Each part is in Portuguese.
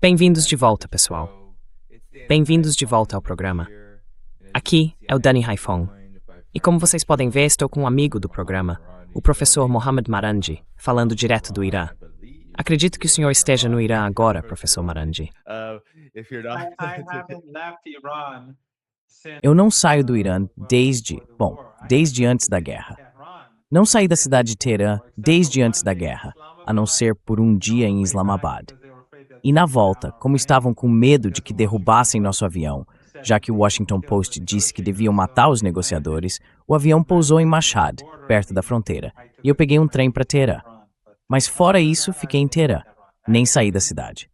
Bem-vindos de volta, pessoal. Bem-vindos de volta ao programa. Aqui é o Danny Haifong. E como vocês podem ver, estou com um amigo do programa, o professor Mohammad Marandi, falando direto do Irã. Acredito que o senhor esteja no Irã agora, professor Marandi. Eu não saio do Irã desde antes da guerra. Não saí da cidade de Teherã desde antes da guerra, a não ser por um dia em Islamabad. E na volta, como estavam com medo de que derrubassem nosso avião, já que o Washington Post disse que deviam matar os negociadores, o avião pousou em Mashhad, perto da fronteira, e eu peguei um trem para Teherã. Mas fora isso, fiquei em Teherã, nem saí da cidade.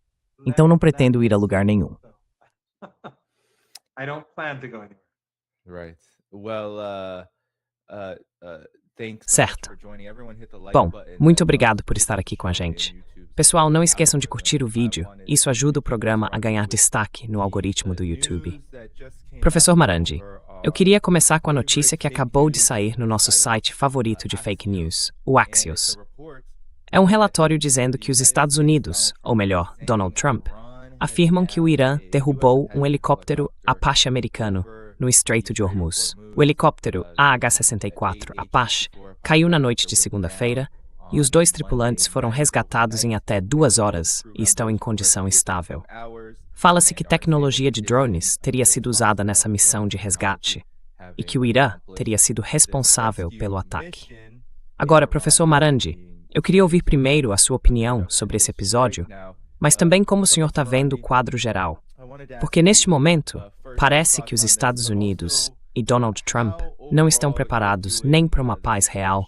Então não pretendo ir a lugar nenhum. Certo. Bom, muito obrigado por estar aqui com a gente. Pessoal, não esqueçam de curtir o vídeo. Isso ajuda o programa a ganhar destaque no algoritmo do YouTube. Professor Marandi, eu queria começar com a notícia que acabou de sair no nosso site favorito de fake news, o Axios. É um relatório dizendo que os Estados Unidos, ou melhor, Donald Trump, afirmam que o Irã derrubou um helicóptero Apache americano no Estreito de Hormuz. O helicóptero AH-64 Apache caiu na noite de segunda-feira e os dois tripulantes foram resgatados em até 2 horas e estão em condição estável. Fala-se que tecnologia de drones teria sido usada nessa missão de resgate e que o Irã teria sido responsável pelo ataque. Agora, professor Marandi, eu queria ouvir primeiro a sua opinião sobre esse episódio, mas também como o senhor está vendo o quadro geral. Porque neste momento, parece que os Estados Unidos e Donald Trump não estão preparados nem para uma paz real,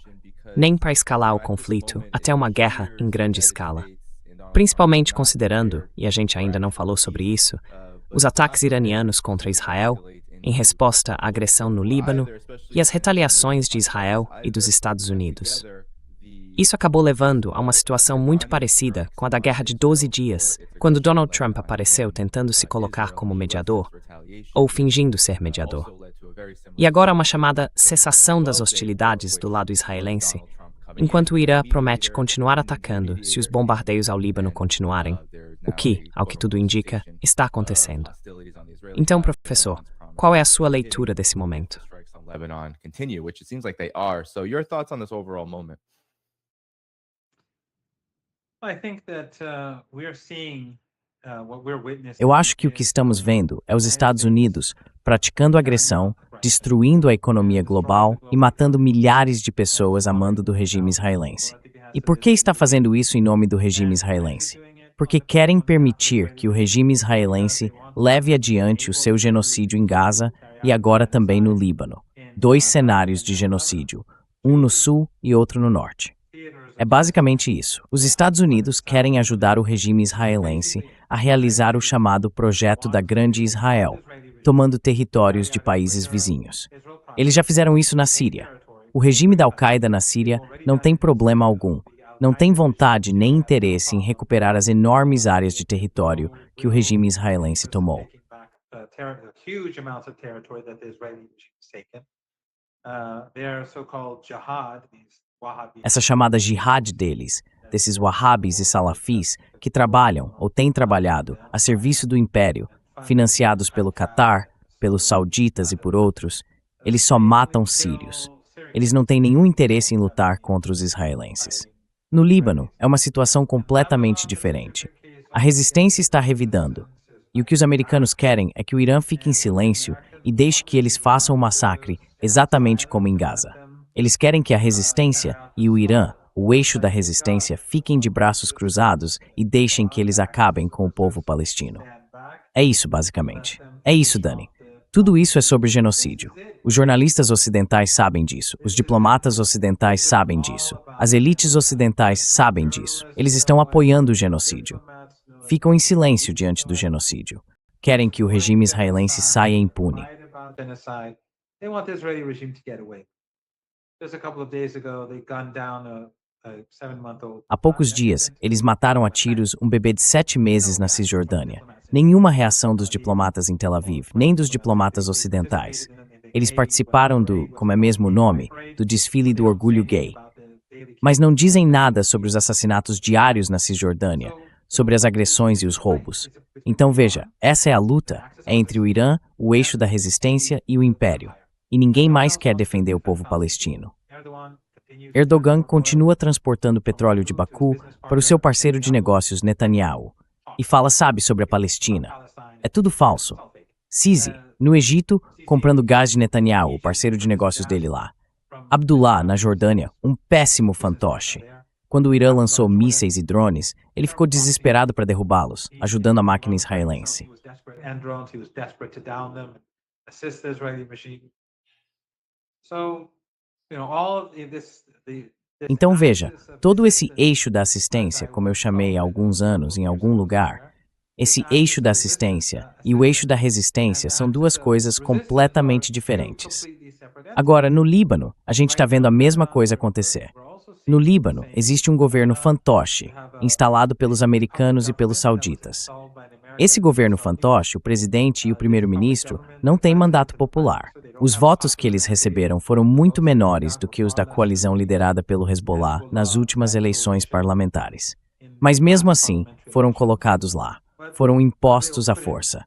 nem para escalar o conflito até uma guerra em grande escala. Principalmente considerando, e a gente ainda não falou sobre isso, os ataques iranianos contra Israel, em resposta à agressão no Líbano e as retaliações de Israel e dos Estados Unidos. Isso acabou levando a uma situação muito parecida com a da Guerra de 12 Dias, quando Donald Trump apareceu tentando se colocar como mediador, ou fingindo ser mediador. E agora uma chamada cessação das hostilidades do lado israelense, enquanto o Irã promete continuar atacando se os bombardeios ao Líbano continuarem, o que, ao que tudo indica, está acontecendo. Então, professor, qual é a sua leitura desse momento? Eu acho que o que estamos vendo é os Estados Unidos praticando agressão, destruindo a economia global e matando milhares de pessoas a mando do regime israelense. E por que está fazendo isso em nome do regime israelense? Porque querem permitir que o regime israelense leve adiante o seu genocídio em Gaza e agora também no Líbano. 2 cenários de genocídio, um no sul e outro no norte. É basicamente isso. Os Estados Unidos querem ajudar o regime israelense a realizar o chamado Projeto da Grande Israel, tomando territórios de países vizinhos. Eles já fizeram isso na Síria. O regime da Al-Qaeda na Síria não tem problema algum, não tem vontade nem interesse em recuperar as enormes áreas de território que o regime israelense tomou. Essa chamada jihad deles, desses wahhabis e salafis que trabalham ou têm trabalhado a serviço do império, financiados pelo Catar, pelos sauditas e por outros, eles só matam sírios. Eles não têm nenhum interesse em lutar contra os israelenses. No Líbano, é uma situação completamente diferente. A resistência está revidando, e o que os americanos querem é que o Irã fique em silêncio e deixe que eles façam o massacre exatamente como em Gaza. Eles querem que a resistência e o Irã, o eixo da resistência, fiquem de braços cruzados e deixem que eles acabem com o povo palestino. É isso, basicamente. É isso, Dani. Tudo isso é sobre genocídio. Os jornalistas ocidentais sabem disso. Os diplomatas ocidentais sabem disso. As elites ocidentais sabem disso. Eles estão apoiando o genocídio. Ficam em silêncio diante do genocídio. Querem que o regime israelense saia impune. Há poucos dias, eles mataram a tiros um bebê de 7 meses na Cisjordânia. Nenhuma reação dos diplomatas em Tel Aviv, nem dos diplomatas ocidentais. Eles participaram do, como é mesmo o nome, do desfile do orgulho gay. mas não dizem nada sobre os assassinatos diários na Cisjordânia, sobre as agressões e os roubos. Então veja, essa é a luta, é entre o Irã, o eixo da resistência e o império. E ninguém mais quer defender o povo palestino. Erdogan continua transportando petróleo de Baku para o seu parceiro de negócios Netanyahu e fala, sabe, sobre a Palestina. É tudo falso. Sisi, no Egito, comprando gás de Netanyahu, o parceiro de negócios dele lá. Abdullah, na Jordânia, um péssimo fantoche. Quando o Irã lançou mísseis e drones, ele ficou desesperado para derrubá-los, ajudando a máquina israelense. Então veja, todo esse eixo da assistência, como eu chamei há alguns anos em algum lugar, esse eixo da assistência e o eixo da resistência são duas coisas completamente diferentes. Agora, no Líbano, a gente está vendo a mesma coisa acontecer. No Líbano, existe um governo fantoche, instalado pelos americanos e pelos sauditas. Esse governo fantoche, o presidente e o primeiro-ministro, não têm mandato popular. Os votos que eles receberam foram muito menores do que os da coalizão liderada pelo Hezbollah nas últimas eleições parlamentares. Mas mesmo assim, foram colocados lá. Foram impostos à força.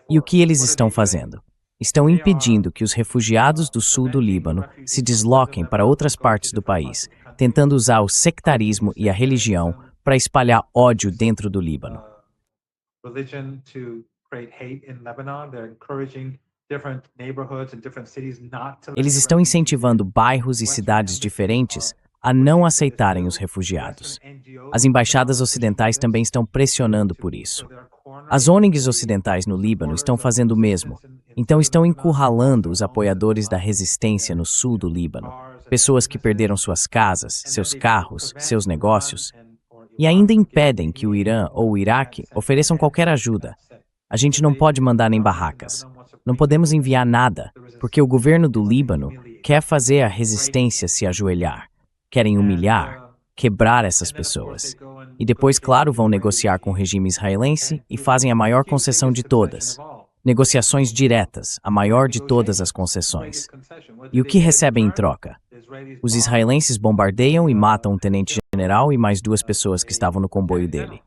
E o que eles estão fazendo? Estão impedindo que os refugiados do sul do Líbano se desloquem para outras partes do país, tentando usar o sectarismo e a religião para espalhar ódio dentro do Líbano. Eles estão incentivando bairros e cidades diferentes a não aceitarem os refugiados. As embaixadas ocidentais também estão pressionando por isso. As ONGs ocidentais no Líbano estão fazendo o mesmo, então estão encurralando os apoiadores da resistência no sul do Líbano, pessoas que perderam suas casas, seus carros, seus negócios, e ainda impedem que o Irã ou o Iraque ofereçam qualquer ajuda. A gente não pode mandar nem barracas. Não podemos enviar nada, porque o governo do Líbano quer fazer a resistência se ajoelhar. Querem humilhar, quebrar essas pessoas. E depois, claro, vão negociar com o regime israelense e fazem a maior concessão de todas. Negociações diretas, a maior de todas as concessões. E o que recebem em troca? Os israelenses bombardeiam e matam um tenente-general e mais 2 pessoas que estavam no comboio dele.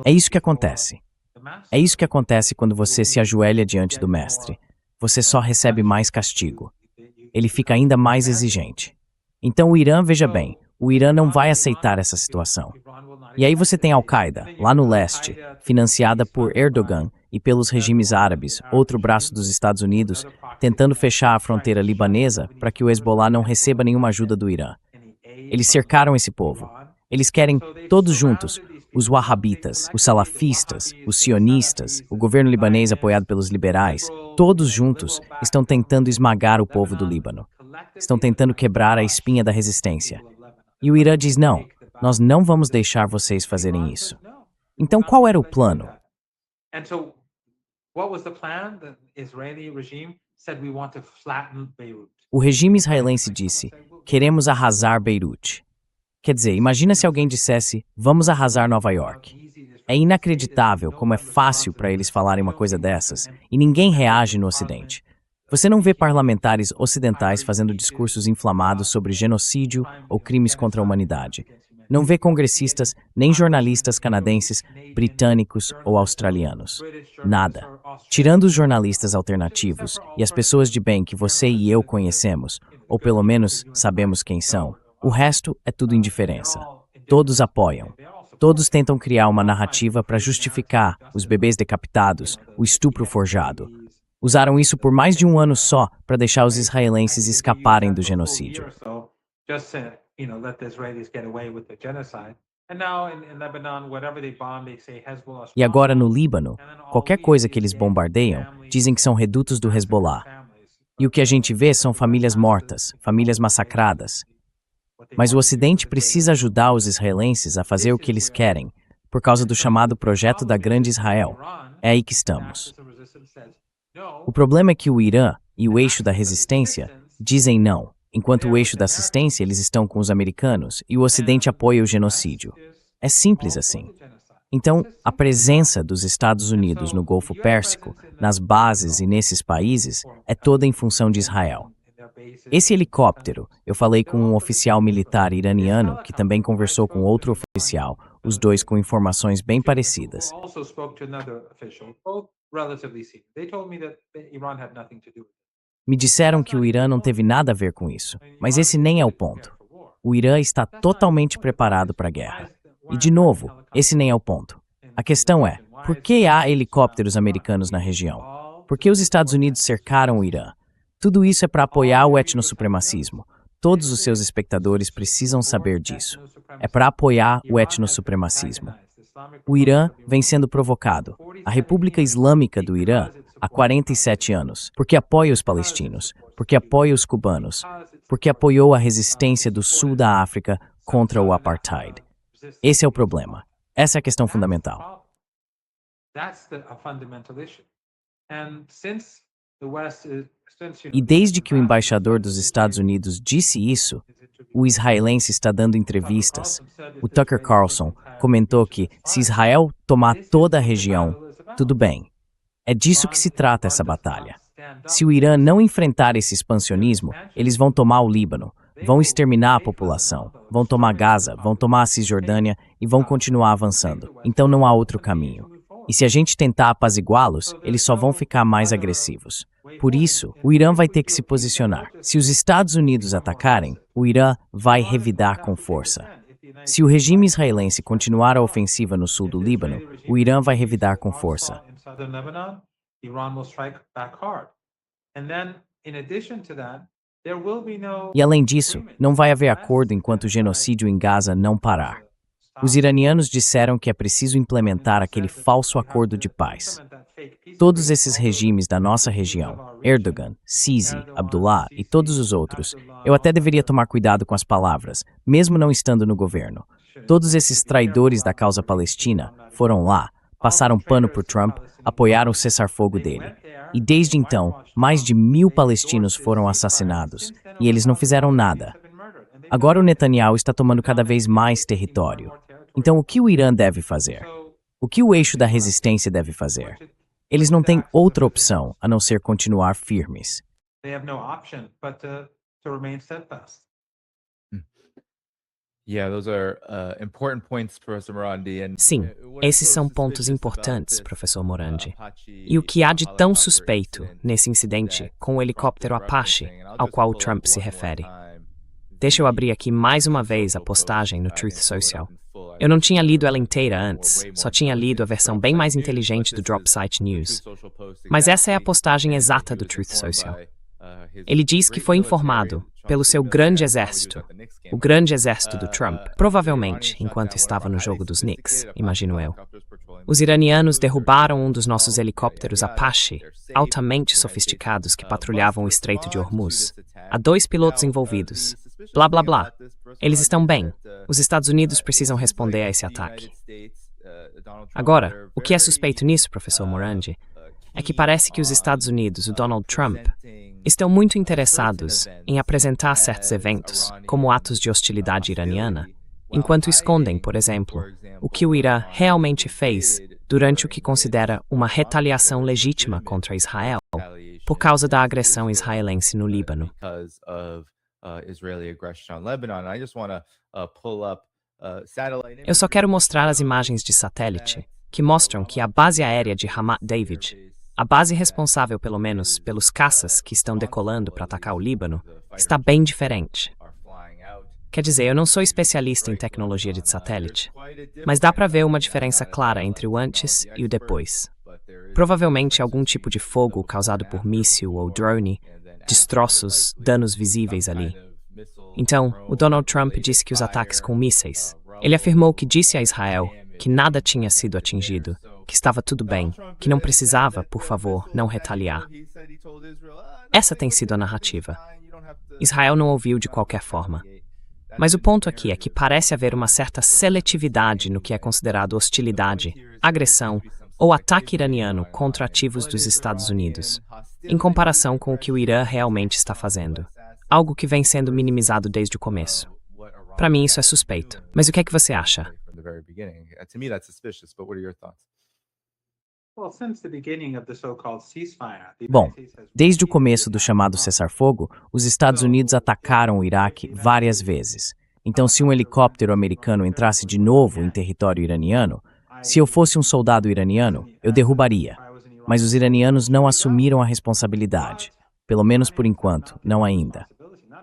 É isso que acontece. É isso que acontece quando você se ajoelha diante do mestre. Você só recebe mais castigo. Ele fica ainda mais exigente. Então o Irã, veja bem, o Irã não vai aceitar essa situação. E aí você tem a Al-Qaeda, lá no leste, financiada por Erdogan e pelos regimes árabes, outro braço dos Estados Unidos, tentando fechar a fronteira libanesa para que o Hezbollah não receba nenhuma ajuda do Irã. Eles cercaram esse povo. Eles querem, todos juntos, os wahhabitas, os salafistas, os sionistas, o governo libanês apoiado pelos liberais, todos juntos estão tentando esmagar o povo do Líbano. Estão tentando quebrar a espinha da resistência. E o Irã diz, não, nós não vamos deixar vocês fazerem isso. Então qual era o plano? O regime israelense disse, queremos arrasar Beirute. Quer dizer, imagina se alguém dissesse, vamos arrasar Nova York. É inacreditável como é fácil para eles falarem uma coisa dessas, e ninguém reage no Ocidente. Você não vê parlamentares ocidentais fazendo discursos inflamados sobre genocídio ou crimes contra a humanidade. Não vê congressistas, nem jornalistas canadenses, britânicos ou australianos. Nada. Tirando os jornalistas alternativos e as pessoas de bem que você e eu conhecemos, ou pelo menos sabemos quem são, o resto é tudo indiferença. Todos apoiam. Todos tentam criar uma narrativa para justificar os bebês decapitados, o estupro forjado. Usaram isso por mais de um ano só para deixar os israelenses escaparem do genocídio. E agora no Líbano, qualquer coisa que eles bombardeiam, dizem que são redutos do Hezbollah. E o que a gente vê são famílias mortas, famílias massacradas. Mas o Ocidente precisa ajudar os israelenses a fazer o que eles querem, por causa do chamado Projeto da Grande Israel. É aí que estamos. O problema é que o Irã e o eixo da resistência dizem não, enquanto o eixo da assistência eles estão com os americanos e o Ocidente apoia o genocídio. É simples assim. Então, a presença dos Estados Unidos no Golfo Pérsico, nas bases e nesses países, é toda em função de Israel. Esse helicóptero, eu falei com um oficial militar iraniano que também conversou com outro oficial, os dois com informações bem parecidas. Me disseram que o Irã não teve nada a ver com isso, mas esse nem é o ponto. O Irã está totalmente preparado para a guerra. E, de novo, esse nem é o ponto. A questão é, por que há helicópteros americanos na região? Por que os Estados Unidos cercaram o Irã? Tudo isso é para apoiar o etnossupremacismo. Todos os seus espectadores precisam saber disso. É para apoiar o etnossupremacismo. O Irã vem sendo provocado. A República Islâmica do Irã há 47 anos. Porque apoia os palestinos. Porque apoia os cubanos. Porque apoiou a resistência do sul da África contra o apartheid. Esse é o problema. Essa é a questão fundamental. E desde que o embaixador dos Estados Unidos disse isso, o israelense está dando entrevistas. O Tucker Carlson comentou que, se Israel tomar toda a região, tudo bem. É disso que se trata essa batalha. Se o Irã não enfrentar esse expansionismo, eles vão tomar o Líbano, vão exterminar a população, vão tomar Gaza, vão tomar a Cisjordânia e vão continuar avançando. Então não há outro caminho. E se a gente tentar apaziguá-los, eles só vão ficar mais agressivos. Por isso, o Irã vai ter que se posicionar. Se os Estados Unidos atacarem, o Irã vai revidar com força. Se o regime israelense continuar a ofensiva no sul do Líbano, o Irã vai revidar com força. E além disso, não vai haver acordo enquanto o genocídio em Gaza não parar. Os iranianos disseram que é preciso implementar aquele falso acordo de paz. Todos esses regimes da nossa região, Erdogan, Sisi, Abdullah e todos os outros, eu até deveria tomar cuidado com as palavras, mesmo não estando no governo. Todos esses traidores da causa palestina foram lá, passaram pano por Trump, apoiaram o cessar-fogo dele. E desde então, mais de 1000 palestinos foram assassinados, e eles não fizeram nada. Agora o Netanyahu está tomando cada vez mais território. Então o que o Irã deve fazer? O que o eixo da resistência deve fazer? Eles não têm outra opção a não ser continuar firmes. Sim, esses são pontos importantes, professor Morandi. E o que há de tão suspeito nesse incidente com o helicóptero Apache ao qual o Trump se refere? Deixa eu abrir aqui mais uma vez a postagem no Truth Social. Eu não tinha lido ela inteira antes, só tinha lido a versão bem mais inteligente do Dropsite News. Mas essa é a postagem exata do Truth Social. Ele diz que foi informado pelo seu grande exército, o grande exército do Trump, provavelmente enquanto estava no jogo dos Knicks, imagino eu. Os iranianos derrubaram um dos nossos helicópteros Apache, altamente sofisticados que patrulhavam o Estreito de Hormuz. Há 2 pilotos envolvidos. Blá, blá, blá. Eles estão bem. Os Estados Unidos precisam responder a esse ataque. Agora, o que é suspeito nisso, professor Morandi, é que parece que os Estados Unidos, o Donald Trump, estão muito interessados em apresentar certos eventos como atos de hostilidade iraniana, enquanto escondem, por exemplo, o que o Irã realmente fez durante o que considera uma retaliação legítima contra Israel, por causa da agressão israelense no Líbano. Eu só quero mostrar as imagens de satélite que mostram que a base aérea de Ramat David, a base responsável pelo menos pelos caças que estão decolando para atacar o Líbano, está bem diferente. Quer dizer, eu não sou especialista em tecnologia de satélite, mas dá para ver uma diferença clara entre o antes e o depois. Provavelmente algum tipo de fogo causado por míssil ou drone, destroços, danos visíveis ali. Então, o Donald Trump disse que os ataques com mísseis. Ele afirmou que disse a Israel que nada tinha sido atingido, que estava tudo bem, que não precisava, por favor, não retaliar. Essa tem sido a narrativa. Israel não ouviu de qualquer forma. Mas o ponto aqui é que parece haver uma certa seletividade no que é considerado hostilidade, agressão ou ataque iraniano contra ativos dos Estados Unidos, em comparação com o que o Irã realmente está fazendo, algo que vem sendo minimizado desde o começo. Para mim isso é suspeito. Mas o que é que você acha? Bom, desde o começo do chamado cessar-fogo, os Estados Unidos atacaram o Iraque várias vezes. Então, se um helicóptero americano entrasse de novo em território iraniano, se eu fosse um soldado iraniano, eu derrubaria. Mas os iranianos não assumiram a responsabilidade. Pelo menos por enquanto, não ainda.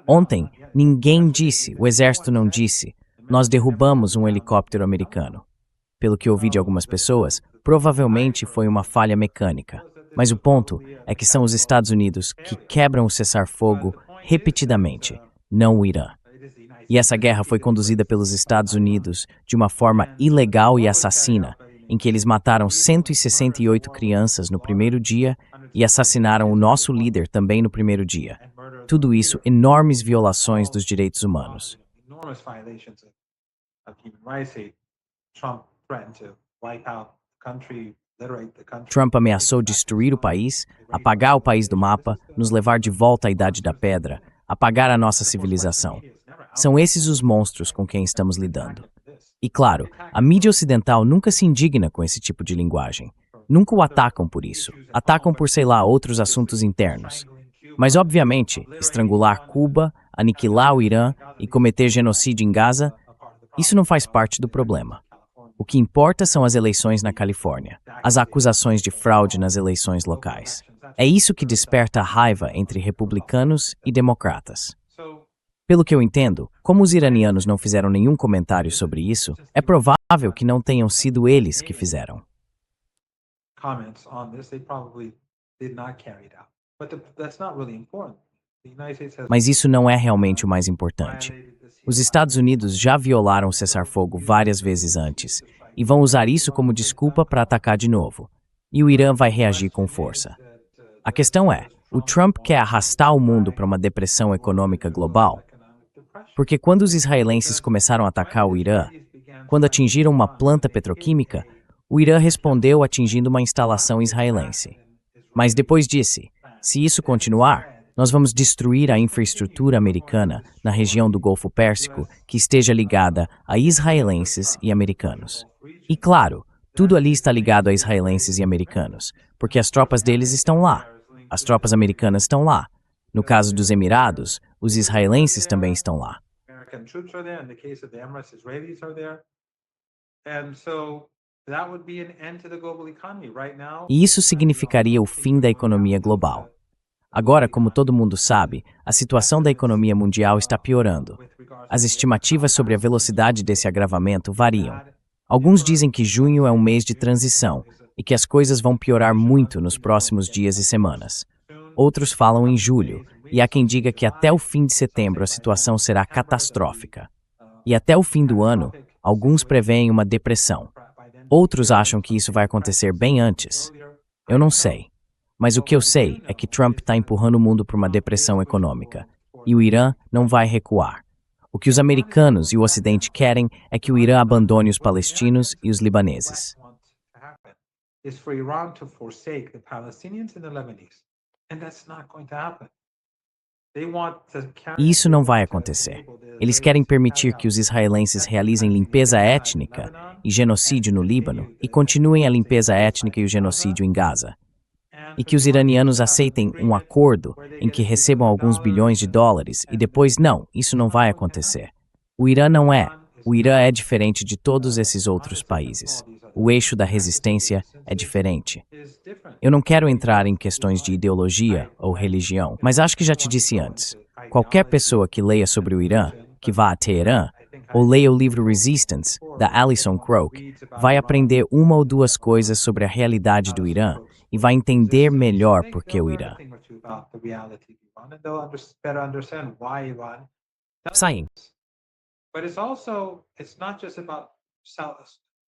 Ontem, ninguém disse, o exército não disse, nós derrubamos um helicóptero americano. Pelo que ouvi de algumas pessoas, provavelmente foi uma falha mecânica. Mas o ponto é que são os Estados Unidos que quebram o cessar-fogo repetidamente, não o Irã. E essa guerra foi conduzida pelos Estados Unidos de uma forma ilegal e assassina, em que eles mataram 168 crianças no primeiro dia e assassinaram o nosso líder também no primeiro dia. Tudo isso, enormes violações dos direitos humanos. Trump ameaçou destruir o país, apagar o país do mapa, nos levar de volta à Idade da Pedra, apagar a nossa civilização. São esses os monstros com quem estamos lidando. E claro, a mídia ocidental nunca se indigna com esse tipo de linguagem. Nunca o atacam por isso. Atacam por, sei lá, outros assuntos internos. Mas, obviamente, estrangular Cuba, aniquilar o Irã e cometer genocídio em Gaza, isso não faz parte do problema. O que importa são as eleições na Califórnia, as acusações de fraude nas eleições locais. É isso que desperta a raiva entre republicanos e democratas. Pelo que eu entendo, como os iranianos não fizeram nenhum comentário sobre isso, é provável que não tenham sido eles que fizeram. Mas isso não é realmente o mais importante. Os Estados Unidos já violaram o cessar-fogo várias vezes antes e vão usar isso como desculpa para atacar de novo. E o Irã vai reagir com força. A questão é, o Trump quer arrastar o mundo para uma depressão econômica global? Porque quando os israelenses começaram a atacar o Irã, quando atingiram uma planta petroquímica, o Irã respondeu atingindo uma instalação israelense. Mas depois disse, se isso continuar, nós vamos destruir a infraestrutura americana na região do Golfo Pérsico que esteja ligada a israelenses e americanos. E claro, tudo ali está ligado a israelenses e americanos, porque as tropas deles estão lá. As tropas americanas estão lá. No caso dos Emirados, os israelenses também estão lá. E isso significaria o fim da economia global. Agora, como todo mundo sabe, a situação da economia mundial está piorando. As estimativas sobre a velocidade desse agravamento variam. Alguns dizem que junho é um mês de transição e que as coisas vão piorar muito nos próximos dias e semanas. Outros falam em julho, e há quem diga que até o fim de setembro a situação será catastrófica. E até o fim do ano, alguns preveem uma depressão. Outros acham que isso vai acontecer bem antes. Eu não sei. Mas o que eu sei é que Trump está empurrando o mundo para uma depressão econômica. E o Irã não vai recuar. O que os americanos e o Ocidente querem é que o Irã abandone os palestinos e os libaneses. E isso não vai acontecer. Eles querem permitir que os israelenses realizem limpeza étnica e genocídio no Líbano e continuem a limpeza étnica e o genocídio em Gaza. E que os iranianos aceitem um acordo em que recebam alguns bilhões de dólares e depois não, isso não vai acontecer. O Irã não é. O Irã é diferente de todos esses outros países. O eixo da resistência é diferente. Eu não quero entrar em questões de ideologia ou religião, mas acho que já te disse antes. Qualquer pessoa que leia sobre o Irã, que vá a Teherã, ou leia o livro Resistance, da Alison Krok, vai aprender uma ou duas coisas sobre a realidade do Irã e vai entender melhor por que o Irã. Saem.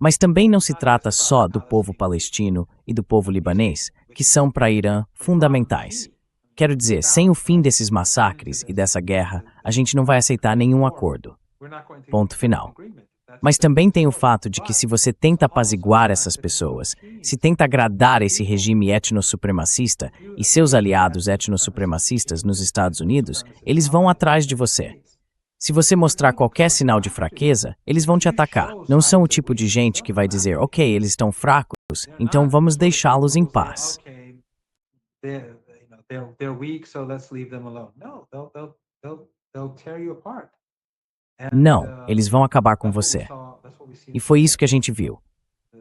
Mas também não se trata só do povo palestino e do povo libanês, que são para Irã fundamentais. Quero dizer, sem o fim desses massacres e dessa guerra, a gente não vai aceitar nenhum acordo. Ponto final. Mas também tem o fato de que se você tenta apaziguar essas pessoas, se tenta agradar esse regime etnossupremacista e seus aliados etnossupremacistas nos Estados Unidos, eles vão atrás de você. Se você mostrar qualquer sinal de fraqueza, eles vão te atacar. Não são o tipo de gente que vai dizer, ok, eles estão fracos, então vamos deixá-los em paz. Não, eles vão acabar com você. E foi isso que a gente viu.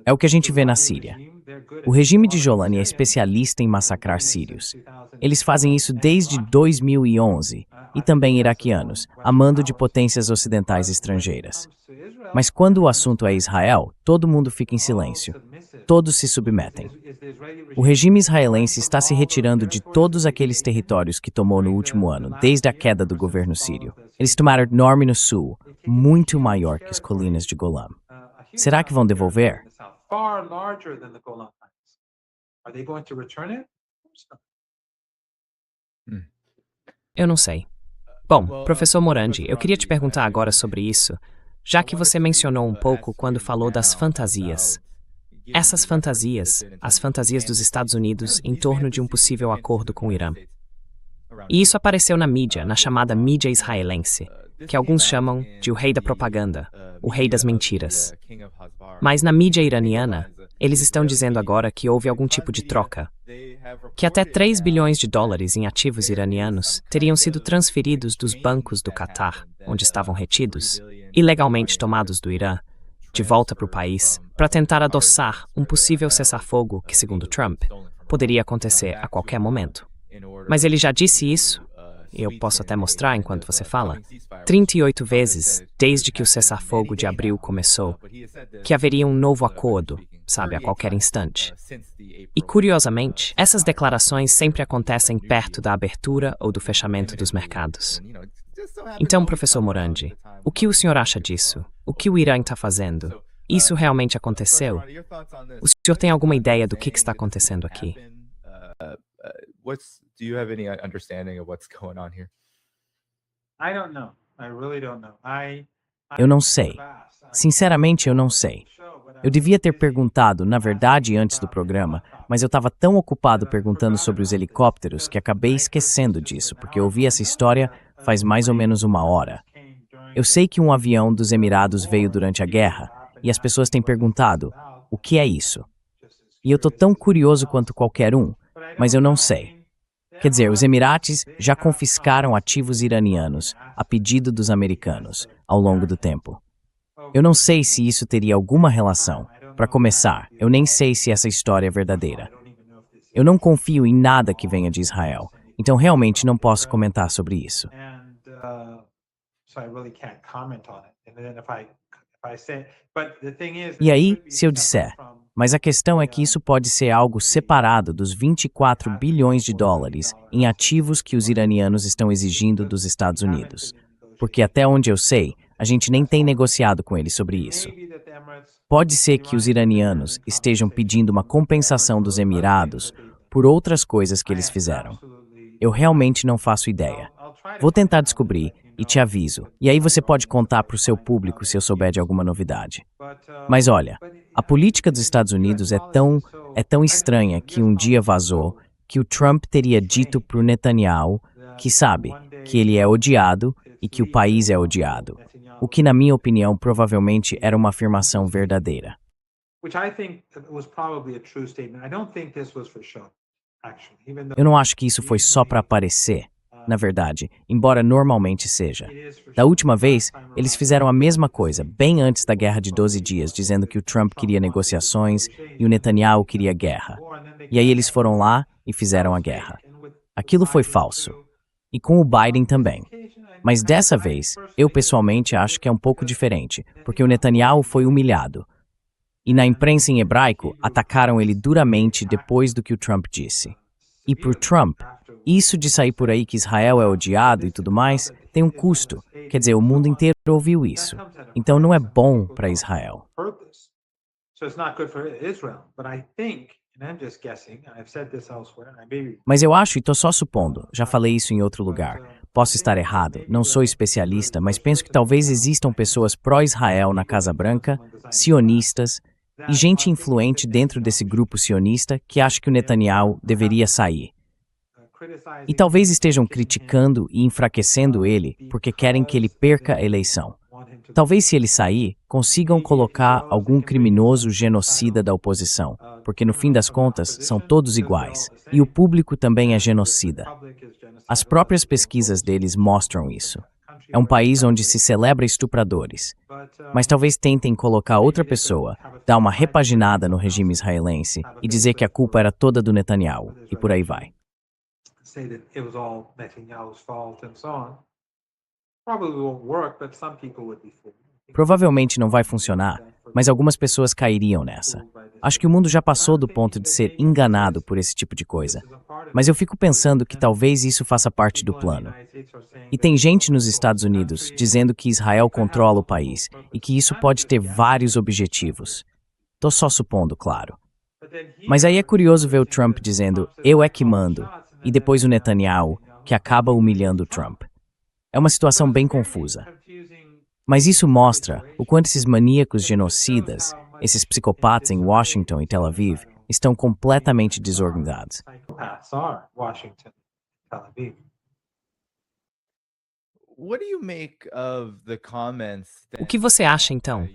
É o que a gente vê na Síria. O regime de Jolani é especialista em massacrar sírios. Eles fazem isso desde 2011, e também iraquianos, a mando de potências ocidentais estrangeiras. Mas quando o assunto é Israel, todo mundo fica em silêncio. Todos se submetem. O regime israelense está se retirando de todos aqueles territórios que tomou no último ano, desde a queda do governo sírio. Eles tomaram Norme no sul, muito maior que as colinas de Golã. Será que vão devolver? Eu não sei. Bom, professor Morandi, eu queria te perguntar agora sobre isso, já que você mencionou um pouco quando falou das fantasias. Essas fantasias, as fantasias dos Estados Unidos em torno de um possível acordo com o Irã. E isso apareceu na mídia, na chamada mídia israelense, que alguns chamam de o rei da propaganda, o rei das mentiras. Mas na mídia iraniana, eles estão dizendo agora que houve algum tipo de troca, que até 3 bilhões de dólares em ativos iranianos teriam sido transferidos dos bancos do Catar, onde estavam retidos, ilegalmente tomados do Irã, de volta para o país, para tentar adoçar um possível cessar-fogo que, segundo Trump, poderia acontecer a qualquer momento. Mas ele já disse isso, e eu posso até mostrar enquanto você fala, 38 vezes desde que o cessar-fogo de abril começou, que haveria um novo acordo, sabe, a qualquer instante. E, curiosamente, essas declarações sempre acontecem perto da abertura ou do fechamento dos mercados. Então, professor Morandi, o que o senhor acha disso? O que o Irã está fazendo? Isso realmente aconteceu? O senhor tem alguma ideia do que está acontecendo aqui? Do you have any understanding of what's going on here? I don't know. I really don't know. Eu não sei. Sinceramente, eu não sei. Eu devia ter perguntado, na verdade, antes do programa, mas eu estava tão ocupado perguntando sobre os helicópteros que acabei esquecendo disso, porque eu ouvi essa história faz mais ou menos uma hora. Eu sei que um avião dos Emirados veio durante a guerra, e as pessoas têm perguntado, o que é isso? E eu estou tão curioso quanto qualquer um, mas eu não sei. Quer dizer, os Emirates já confiscaram ativos iranianos a pedido dos americanos ao longo do tempo. Eu não sei se isso teria alguma relação. Para começar, eu nem sei se essa história é verdadeira. Eu não confio em nada que venha de Israel, então realmente não posso comentar sobre isso. E aí, se eu disser, mas a questão é que isso pode ser algo separado dos 24 bilhões de dólares em ativos que os iranianos estão exigindo dos Estados Unidos. Porque até onde eu sei, a gente nem tem negociado com eles sobre isso. Pode ser que os iranianos estejam pedindo uma compensação dos Emirados por outras coisas que eles fizeram. Eu realmente não faço ideia. Vou tentar descobrir e te aviso. E aí você pode contar para o seu público se eu souber de alguma novidade. Mas olha, a política dos Estados Unidos é tão estranha que um dia vazou que o Trump teria dito para o Netanyahu que sabe que ele é odiado e que o país é odiado. O que, na minha opinião, provavelmente era uma afirmação verdadeira. Eu não acho que isso foi só para aparecer, na verdade, embora normalmente seja. Da última vez, eles fizeram a mesma coisa, bem antes da Guerra de 12 Dias, dizendo que o Trump queria negociações e o Netanyahu queria guerra. E aí eles foram lá e fizeram a guerra. Aquilo foi falso. E com o Biden também. Mas dessa vez, eu pessoalmente acho que é um pouco diferente, porque o Netanyahu foi humilhado. E na imprensa em hebraico, atacaram ele duramente depois do que o Trump disse. E para o Trump, isso de sair por aí que Israel é odiado e tudo mais, tem um custo. Quer dizer, o mundo inteiro ouviu isso. Então não é bom para Israel. Mas eu acho, e estou só supondo, já falei isso em outro lugar, posso estar errado, não sou especialista, mas penso que talvez existam pessoas pró-Israel na Casa Branca, sionistas, e gente influente dentro desse grupo sionista que acha que o Netanyahu deveria sair. E talvez estejam criticando e enfraquecendo ele porque querem que ele perca a eleição. Talvez, se ele sair, consigam colocar algum criminoso genocida da oposição, porque no fim das contas são todos iguais, e o público também é genocida. As próprias pesquisas deles mostram isso. É um país onde se celebra estupradores. Mas talvez tentem colocar outra pessoa, dar uma repaginada no regime israelense e dizer que a culpa era toda do Netanyahu, e por aí vai. Provavelmente não vai funcionar, mas algumas pessoas cairiam nessa. Acho que o mundo já passou do ponto de ser enganado por esse tipo de coisa. Mas eu fico pensando que talvez isso faça parte do plano. E tem gente nos Estados Unidos dizendo que Israel controla o país e que isso pode ter vários objetivos. Tô só supondo, claro. Mas aí é curioso ver o Trump dizendo, eu é que mando, e depois o Netanyahu, que acaba humilhando o Trump. É uma situação bem confusa. Mas isso mostra o quanto esses maníacos genocidas, esses psicopatas em Washington e Tel Aviv, estão completamente desorganizados. O que você acha, então,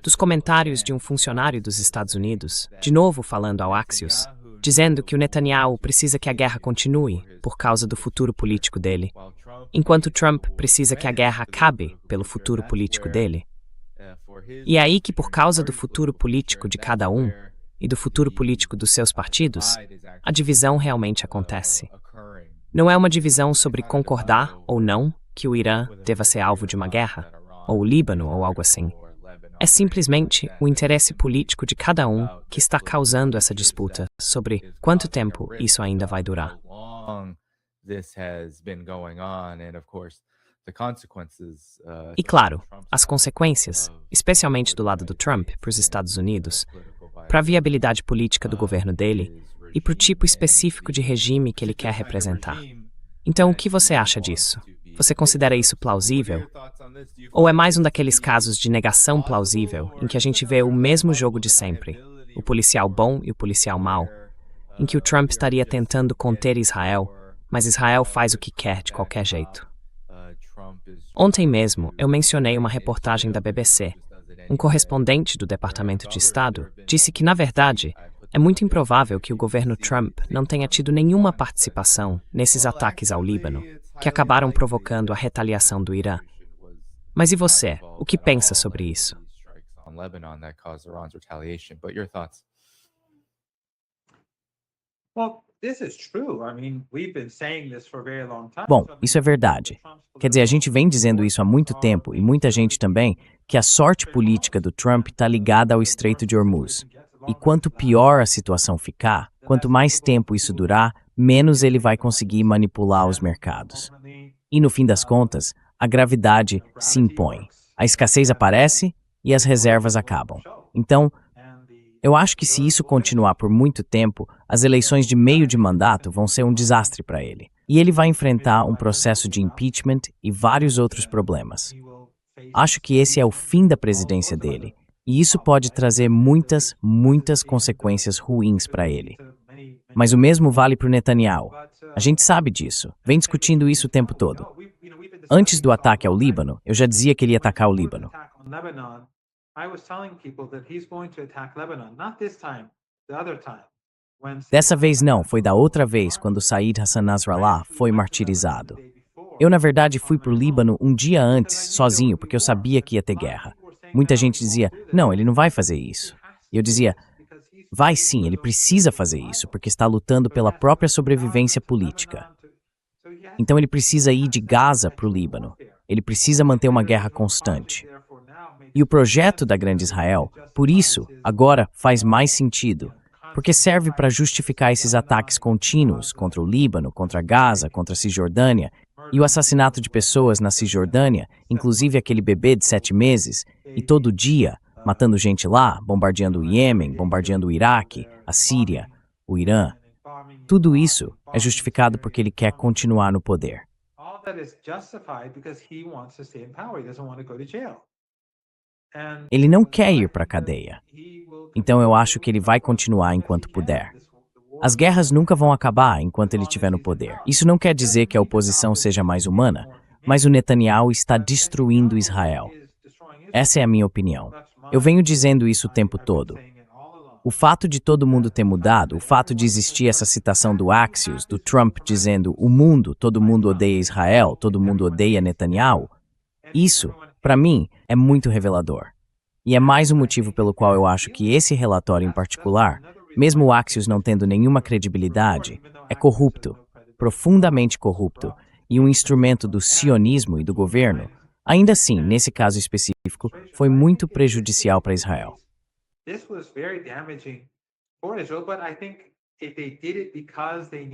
dos comentários de um funcionário dos Estados Unidos, de novo falando ao Axios, dizendo que o Netanyahu precisa que a guerra continue por causa do futuro político dele, enquanto Trump precisa que a guerra acabe pelo futuro político dele? E é aí que, por causa do futuro político de cada um e do futuro político dos seus partidos, a divisão realmente acontece. Não é uma divisão sobre concordar ou não que o Irã deva ser alvo de uma guerra, ou o Líbano, ou algo assim. É simplesmente o interesse político de cada um que está causando essa disputa sobre quanto tempo isso ainda vai durar. E claro, as consequências, especialmente do lado do Trump para os Estados Unidos, para a viabilidade política do governo dele e para o tipo específico de regime que ele quer representar. Então, o que você acha disso? Você considera isso plausível? Ou é mais um daqueles casos de negação plausível, em que a gente vê o mesmo jogo de sempre, o policial bom e o policial mau, em que o Trump estaria tentando conter Israel, mas Israel faz o que quer de qualquer jeito? Ontem mesmo, eu mencionei uma reportagem da BBC. Um correspondente do Departamento de Estado disse que, na verdade, é muito improvável que o governo Trump não tenha tido nenhuma participação nesses ataques ao Líbano, que acabaram provocando a retaliação do Irã. Mas e você? O que pensa sobre isso? Bom, isso é verdade. Quer dizer, a gente vem dizendo isso há muito tempo, e muita gente também, que a sorte política do Trump está ligada ao Estreito de Hormuz. E quanto pior a situação ficar, quanto mais tempo isso durar, menos ele vai conseguir manipular os mercados. E no fim das contas, a gravidade se impõe. A escassez aparece e as reservas acabam. Então, eu acho que se isso continuar por muito tempo, as eleições de meio de mandato vão ser um desastre para ele. E ele vai enfrentar um processo de impeachment e vários outros problemas. Acho que esse é o fim da presidência dele. E isso pode trazer muitas consequências ruins para ele. Mas o mesmo vale para o Netanyahu. A gente sabe disso. Vem discutindo isso o tempo todo. Antes do ataque ao Líbano, eu já dizia que ele ia atacar o Líbano. Dessa vez não, foi da outra vez, quando Said Hassan Nasrallah foi martirizado. Eu, na verdade, fui para o Líbano um dia antes, sozinho, porque eu sabia que ia ter guerra. Muita gente dizia, não, ele não vai fazer isso. E eu dizia, vai sim, ele precisa fazer isso, porque está lutando pela própria sobrevivência política. Então ele precisa ir de Gaza para o Líbano. Ele precisa manter uma guerra constante. E o projeto da Grande Israel, por isso, agora faz mais sentido, porque serve para justificar esses ataques contínuos contra o Líbano, contra Gaza, contra a Cisjordânia, e o assassinato de pessoas na Cisjordânia, inclusive aquele bebê de 7 meses, e todo dia, matando gente lá, bombardeando o Iêmen, bombardeando o Iraque, a Síria, o Irã. Tudo isso é justificado porque ele quer continuar no poder. Ele não quer ir para a cadeia. Então eu acho que ele vai continuar enquanto puder. As guerras nunca vão acabar enquanto ele estiver no poder. Isso não quer dizer que a oposição seja mais humana, mas o Netanyahu está destruindo Israel. Essa é a minha opinião. Eu venho dizendo isso o tempo todo. O fato de todo mundo ter mudado, o fato de existir essa citação do Axios, do Trump dizendo todo mundo odeia Israel, todo mundo odeia Netanyahu, isso, para mim, é muito revelador. E é mais um motivo pelo qual eu acho que esse relatório em particular, mesmo o Axios não tendo nenhuma credibilidade, é corrupto, profundamente corrupto, e um instrumento do sionismo e do governo. Ainda assim, nesse caso específico, foi muito prejudicial para Israel.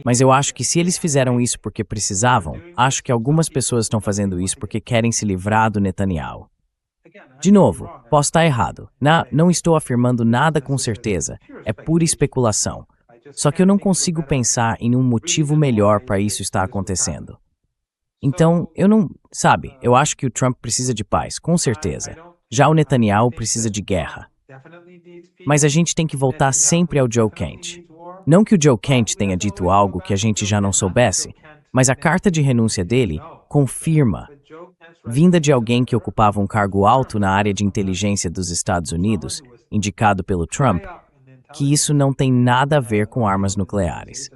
Mas eu acho que se eles fizeram isso porque precisavam, acho que algumas pessoas estão fazendo isso porque querem se livrar do Netanyahu. De novo, posso estar errado. Não estou afirmando nada com certeza. É pura especulação. Só que eu não consigo pensar em um motivo melhor para isso estar acontecendo. Então, eu acho que o Trump precisa de paz, com certeza. Já o Netanyahu precisa de guerra. Mas a gente tem que voltar sempre ao Joe Kent. Não que o Joe Kent tenha dito algo que a gente já não soubesse, mas a carta de renúncia dele confirma, vinda de alguém que ocupava um cargo alto na área de inteligência dos Estados Unidos, indicado pelo Trump, que isso não tem nada a ver com armas nucleares.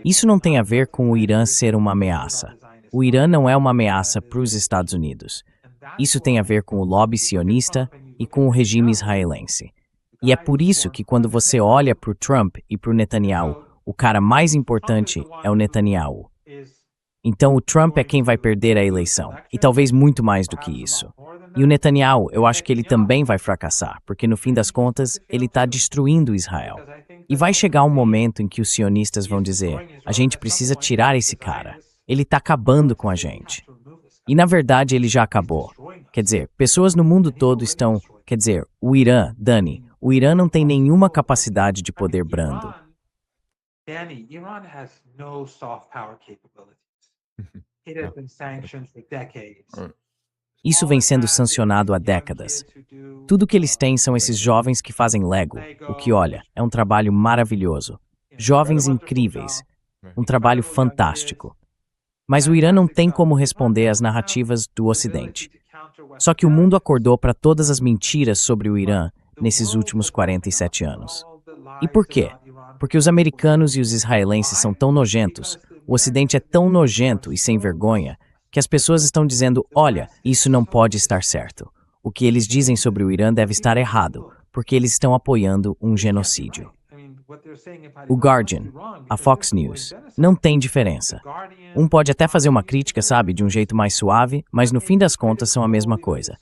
Isso não tem a ver com o Irã ser uma ameaça. O Irã não é uma ameaça para os Estados Unidos. Isso tem a ver com o lobby sionista e com o regime israelense. E é por isso que quando você olha para o Trump e para o Netanyahu, o cara mais importante é o Netanyahu. Então o Trump é quem vai perder a eleição, e talvez muito mais do que isso. E o Netanyahu, eu acho que ele também vai fracassar, porque no fim das contas, ele está destruindo Israel. E vai chegar um momento em que os sionistas vão dizer, a gente precisa tirar esse cara. Ele está acabando com a gente. E na verdade ele já acabou. Quer dizer, pessoas no mundo todo estão... Quer dizer, o Irã, o Irã não tem nenhuma capacidade de poder brando. Iran has no soft power capabilities. It has been sanctioned for decades. Isso vem sendo sancionado há décadas. Tudo que eles têm são esses jovens que fazem Lego, o que, olha, é um trabalho maravilhoso. Jovens incríveis. Um trabalho fantástico. Mas o Irã não tem como responder às narrativas do Ocidente. Só que o mundo acordou para todas as mentiras sobre o Irã nesses últimos 47 anos. E por quê? Porque os americanos e os israelenses são tão nojentos, o Ocidente é tão nojento e sem vergonha, que as pessoas estão dizendo, olha, isso não pode estar certo. O que eles dizem sobre o Irã deve estar errado, porque eles estão apoiando um genocídio. O Guardian, a Fox News, não tem diferença. Um pode até fazer uma crítica, sabe, de um jeito mais suave, mas no fim das contas são a mesma coisa.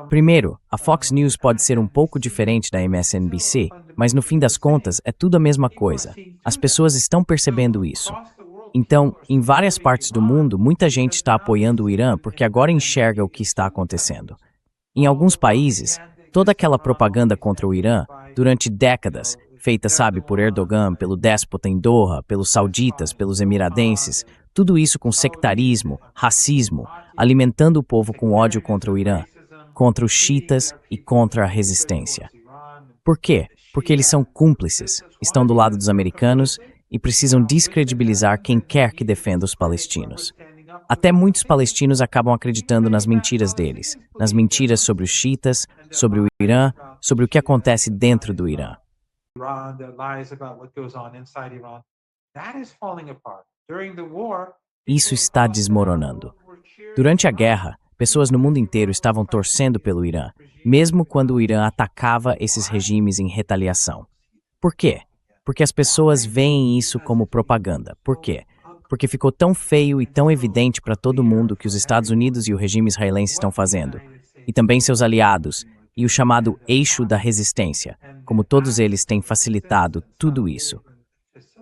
Primeiro, a Fox News pode ser um pouco diferente da MSNBC, mas no fim das contas é tudo a mesma coisa. As pessoas estão percebendo isso. Então, em várias partes do mundo, muita gente está apoiando o Irã porque agora enxerga o que está acontecendo. Em alguns países, toda aquela propaganda contra o Irã, durante décadas, feita, sabe, por Erdogan, pelo déspota em Doha, pelos sauditas, pelos emiradenses, tudo isso com sectarismo, racismo, alimentando o povo com ódio contra o Irã, contra os xiitas e contra a resistência. Por quê? Porque eles são cúmplices, estão do lado dos americanos e precisam descredibilizar quem quer que defenda os palestinos. Até muitos palestinos acabam acreditando nas mentiras deles, nas mentiras sobre os xiitas, sobre o Irã, sobre o que acontece dentro do Irã. Isso está desmoronando. Durante a guerra, pessoas no mundo inteiro estavam torcendo pelo Irã, mesmo quando o Irã atacava esses regimes em retaliação. Por quê? Porque as pessoas veem isso como propaganda. Por quê? Porque ficou tão feio e tão evidente para todo mundo que os Estados Unidos e o regime israelense estão fazendo, e também seus aliados, e o chamado eixo da resistência, como todos eles têm facilitado tudo isso,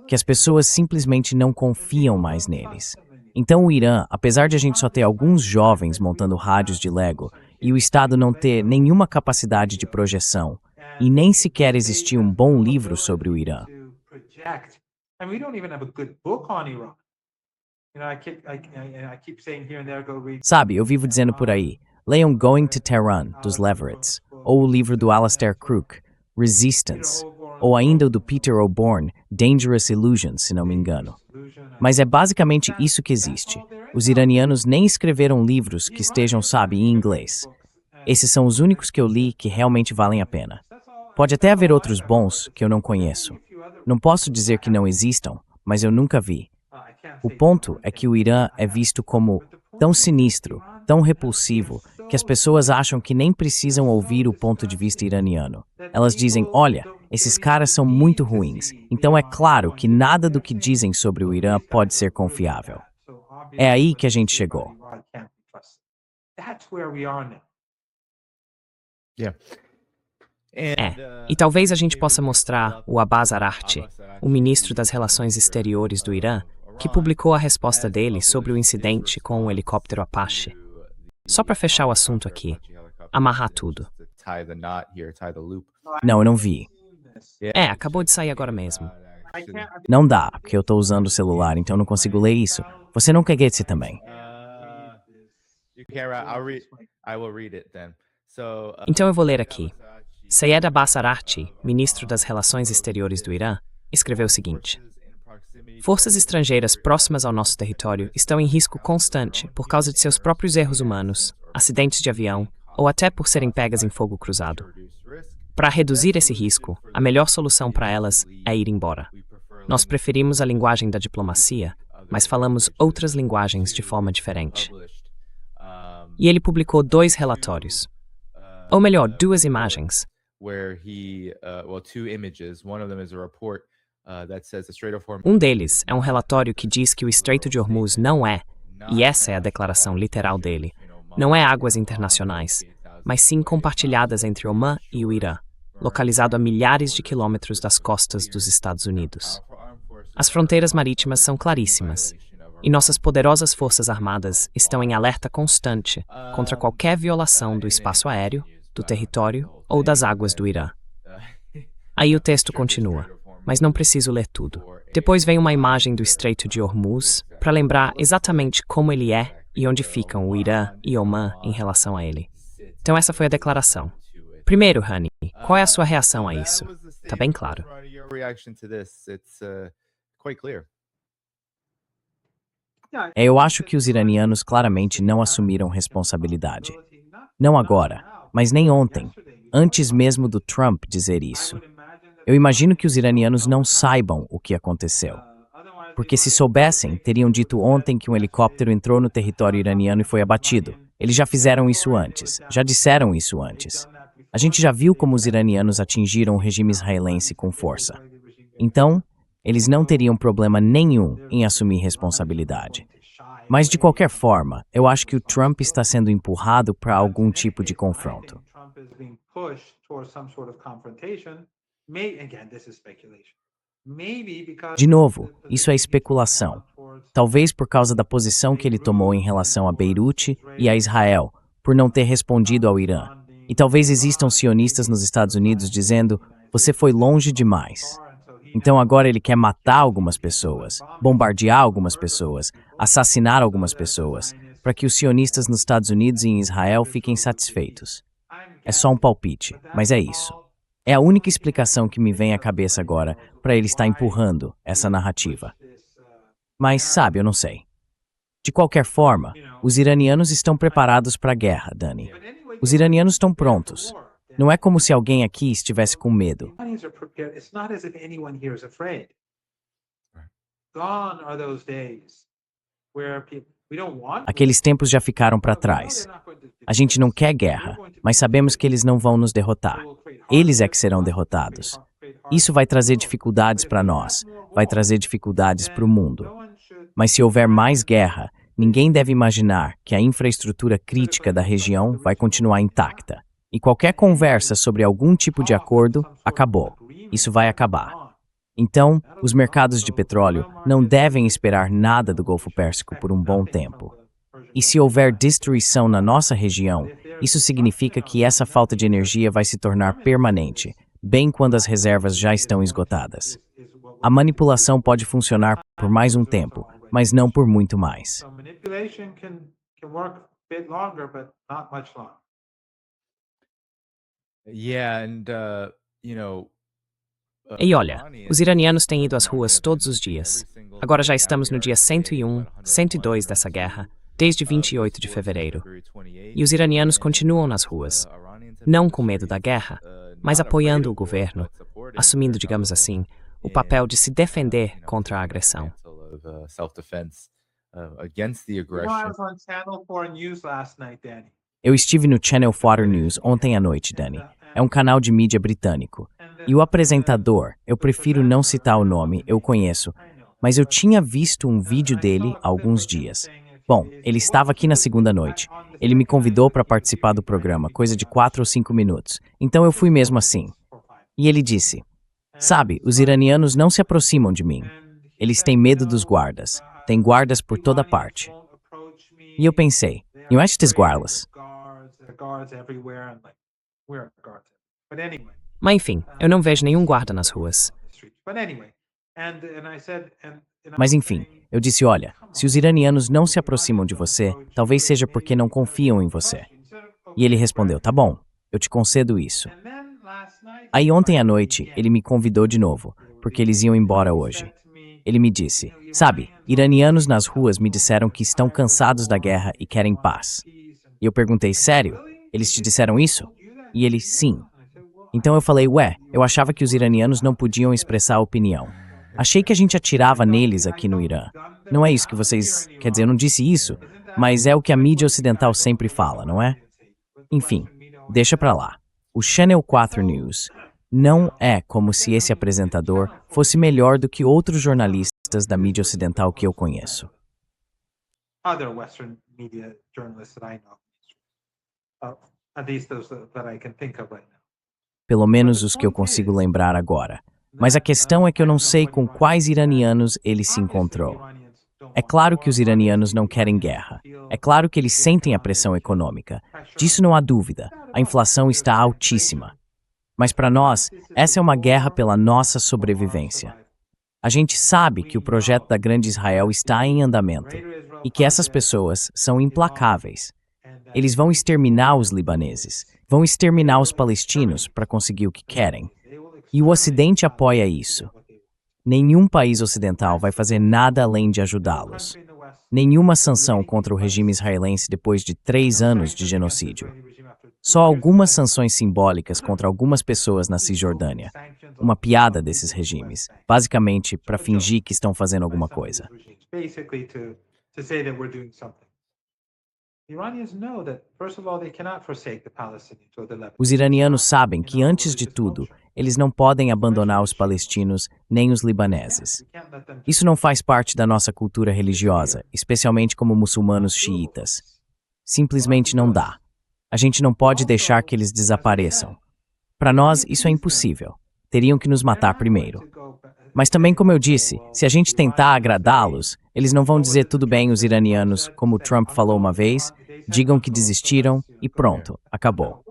que as pessoas simplesmente não confiam mais neles. Então o Irã, apesar de a gente só ter alguns jovens montando rádios de Lego, e o Estado não ter nenhuma capacidade de projeção, e nem sequer existir um bom livro sobre o Irã, And we don't even have a good book on Iran. You know, I keep saying here and there, go read. Sabe, eu vivo dizendo por aí, leiam Going to Tehran, dos Leveretts, ou o livro do Alastair Crooke, Resistance, ou ainda o do Peter O'Bourne, Dangerous Illusions, se não me engano. Mas é basicamente isso que existe. Os iranianos nem escreveram livros que estejam, sabe, em inglês. Esses são os únicos que eu li que realmente valem a pena. Pode até haver outros bons que eu não conheço. Não posso dizer que não existam, mas eu nunca vi. O ponto é que o Irã é visto como tão sinistro, tão repulsivo, que as pessoas acham que nem precisam ouvir o ponto de vista iraniano. Elas dizem, olha, esses caras são muito ruins, então é claro que nada do que dizem sobre o Irã pode ser confiável. É aí que a gente chegou. E talvez a gente possa mostrar o Abbas Araghchi, o ministro das Relações Exteriores do Irã, que publicou a resposta dele sobre o incidente com o helicóptero Apache. Só para fechar o assunto aqui, amarrar tudo. Não, eu não vi. Acabou de sair agora mesmo. Não dá, porque eu tô usando o celular, então eu não consigo ler isso. Você não quer esse também. Então eu vou ler aqui. Sayed Abbas Araghchi, ministro das Relações Exteriores do Irã, escreveu o seguinte: forças estrangeiras próximas ao nosso território estão em risco constante por causa de seus próprios erros humanos, acidentes de avião ou até por serem pegas em fogo cruzado. Para reduzir esse risco, a melhor solução para elas é ir embora. Nós preferimos a linguagem da diplomacia, mas falamos outras linguagens de forma diferente. E ele publicou 2 relatórios. Ou melhor, 2 imagens. Um deles é um relatório que diz que o Estreito de Hormuz não é, e essa é a declaração literal dele, não é águas internacionais, mas sim compartilhadas entre Omã e o Irã, localizado a milhares de quilômetros das costas dos Estados Unidos. As fronteiras marítimas são claríssimas, e nossas poderosas forças armadas estão em alerta constante contra qualquer violação do espaço aéreo, do território ou das águas do Irã. Aí o texto continua, mas não preciso ler tudo. Depois vem uma imagem do Estreito de Hormuz para lembrar exatamente como ele é e onde ficam o Irã e Omã em relação a ele. Então essa foi a declaração. Primeiro, Hani, qual é a sua reação a isso? Tá bem claro. Eu acho que os iranianos claramente não assumiram responsabilidade. Não agora, mas nem ontem, antes mesmo do Trump dizer isso. Eu imagino que os iranianos não saibam o que aconteceu. Porque se soubessem, teriam dito ontem que um helicóptero entrou no território iraniano e foi abatido. Eles já fizeram isso antes, já disseram isso antes. A gente já viu como os iranianos atingiram o regime israelense com força. Então, eles não teriam problema nenhum em assumir responsabilidade. Mas, de qualquer forma, eu acho que o Trump está sendo empurrado para algum tipo de confronto. De novo, isso é especulação. Talvez por causa da posição que ele tomou em relação a Beirute e a Israel, por não ter respondido ao Irã. E talvez existam sionistas nos Estados Unidos dizendo, você foi longe demais. Então agora ele quer matar algumas pessoas, bombardear algumas pessoas, assassinar algumas pessoas, para que os sionistas nos Estados Unidos e em Israel fiquem satisfeitos. É só um palpite, mas é isso. É a única explicação que me vem à cabeça agora para ele estar empurrando essa narrativa. Mas, sabe, eu não sei. De qualquer forma, os iranianos estão preparados para a guerra, Dani. Os iranianos estão prontos. Não é como se alguém aqui estivesse com medo. Aqueles tempos já ficaram para trás. A gente não quer guerra, mas sabemos que eles não vão nos derrotar. Eles é que serão derrotados. Isso vai trazer dificuldades para nós, vai trazer dificuldades para o mundo. Mas se houver mais guerra, ninguém deve imaginar que a infraestrutura crítica da região vai continuar intacta. E qualquer conversa sobre algum tipo de acordo acabou. Isso vai acabar. Então, os mercados de petróleo não devem esperar nada do Golfo Pérsico por um bom tempo. E se houver destruição na nossa região, isso significa que essa falta de energia vai se tornar permanente, bem quando as reservas já estão esgotadas. A manipulação pode funcionar por mais um tempo, mas não por muito mais. So manipulation can work a bit longer, but not much longer. Yeah, and you know, E olha, os iranianos têm ido às ruas todos os dias. Agora já estamos no dia 101, 102 dessa guerra, desde 28 de fevereiro. E os iranianos continuam nas ruas, não com medo da guerra, mas apoiando o governo, assumindo, digamos assim, o papel de se defender contra a agressão. I was on Channel 4 News last night, Danny. Eu estive no Channel 4 News ontem à noite, Danny. É um canal de mídia britânico. E o apresentador, eu prefiro não citar o nome, eu conheço, mas eu tinha visto um vídeo dele há alguns dias. Bom, ele estava aqui na segunda noite. Ele me convidou para participar do programa, coisa de 4 ou 5 minutos. Então eu fui mesmo assim. E ele disse: sabe, os iranianos não se aproximam de mim. Eles têm medo dos guardas. Tem guardas por toda parte. E eu pensei, you acho these guardas? Mas enfim, eu não vejo nenhum guarda nas ruas. Mas enfim, eu disse, olha, se os iranianos não se aproximam de você, talvez seja porque não confiam em você. E ele respondeu, tá bom, eu te concedo isso. Aí ontem à noite, ele me convidou de novo, porque eles iam embora hoje. Ele me disse, sabe, iranianos nas ruas me disseram que estão cansados da guerra e querem paz. E eu perguntei, sério? Eles te disseram isso? E ele, sim. Então eu falei, ué, eu achava que os iranianos não podiam expressar opinião. Achei que a gente atirava neles aqui no Irã. Não é isso que vocês... Quer dizer, eu não disse isso, mas é o que a mídia ocidental sempre fala, não é? Enfim, deixa pra lá. O Channel 4 News não é como se esse apresentador fosse melhor do que outros jornalistas da mídia ocidental que eu conheço. Other Western media journalists that I know. At least those that I can think of right now. Pelo menos os que eu consigo lembrar agora. Mas a questão é que eu não sei com quais iranianos ele se encontrou. É claro que os iranianos não querem guerra. É claro que eles sentem a pressão econômica. Disso não há dúvida. A inflação está altíssima. Mas para nós, essa é uma guerra pela nossa sobrevivência. A gente sabe que o projeto da Grande Israel está em andamento e que essas pessoas são implacáveis. Eles vão exterminar os libaneses, vão exterminar os palestinos para conseguir o que querem. E o Ocidente apoia isso. Nenhum país ocidental vai fazer nada além de ajudá-los. Nenhuma sanção contra o regime israelense depois de 3 anos de genocídio. Só algumas sanções simbólicas contra algumas pessoas na Cisjordânia. Uma piada desses regimes, basicamente para fingir que estão fazendo alguma coisa. Os iranianos sabem que, antes de tudo, eles não podem abandonar os palestinos nem os libaneses. Isso não faz parte da nossa cultura religiosa, especialmente como muçulmanos xiitas. Simplesmente não dá. A gente não pode deixar que eles desapareçam. Para nós, isso é impossível. Teriam que nos matar primeiro. Mas também, como eu disse, se a gente tentar agradá-los, eles não vão dizer tudo bem os iranianos, como o Trump falou uma vez, digam que desistiram e pronto, acabou.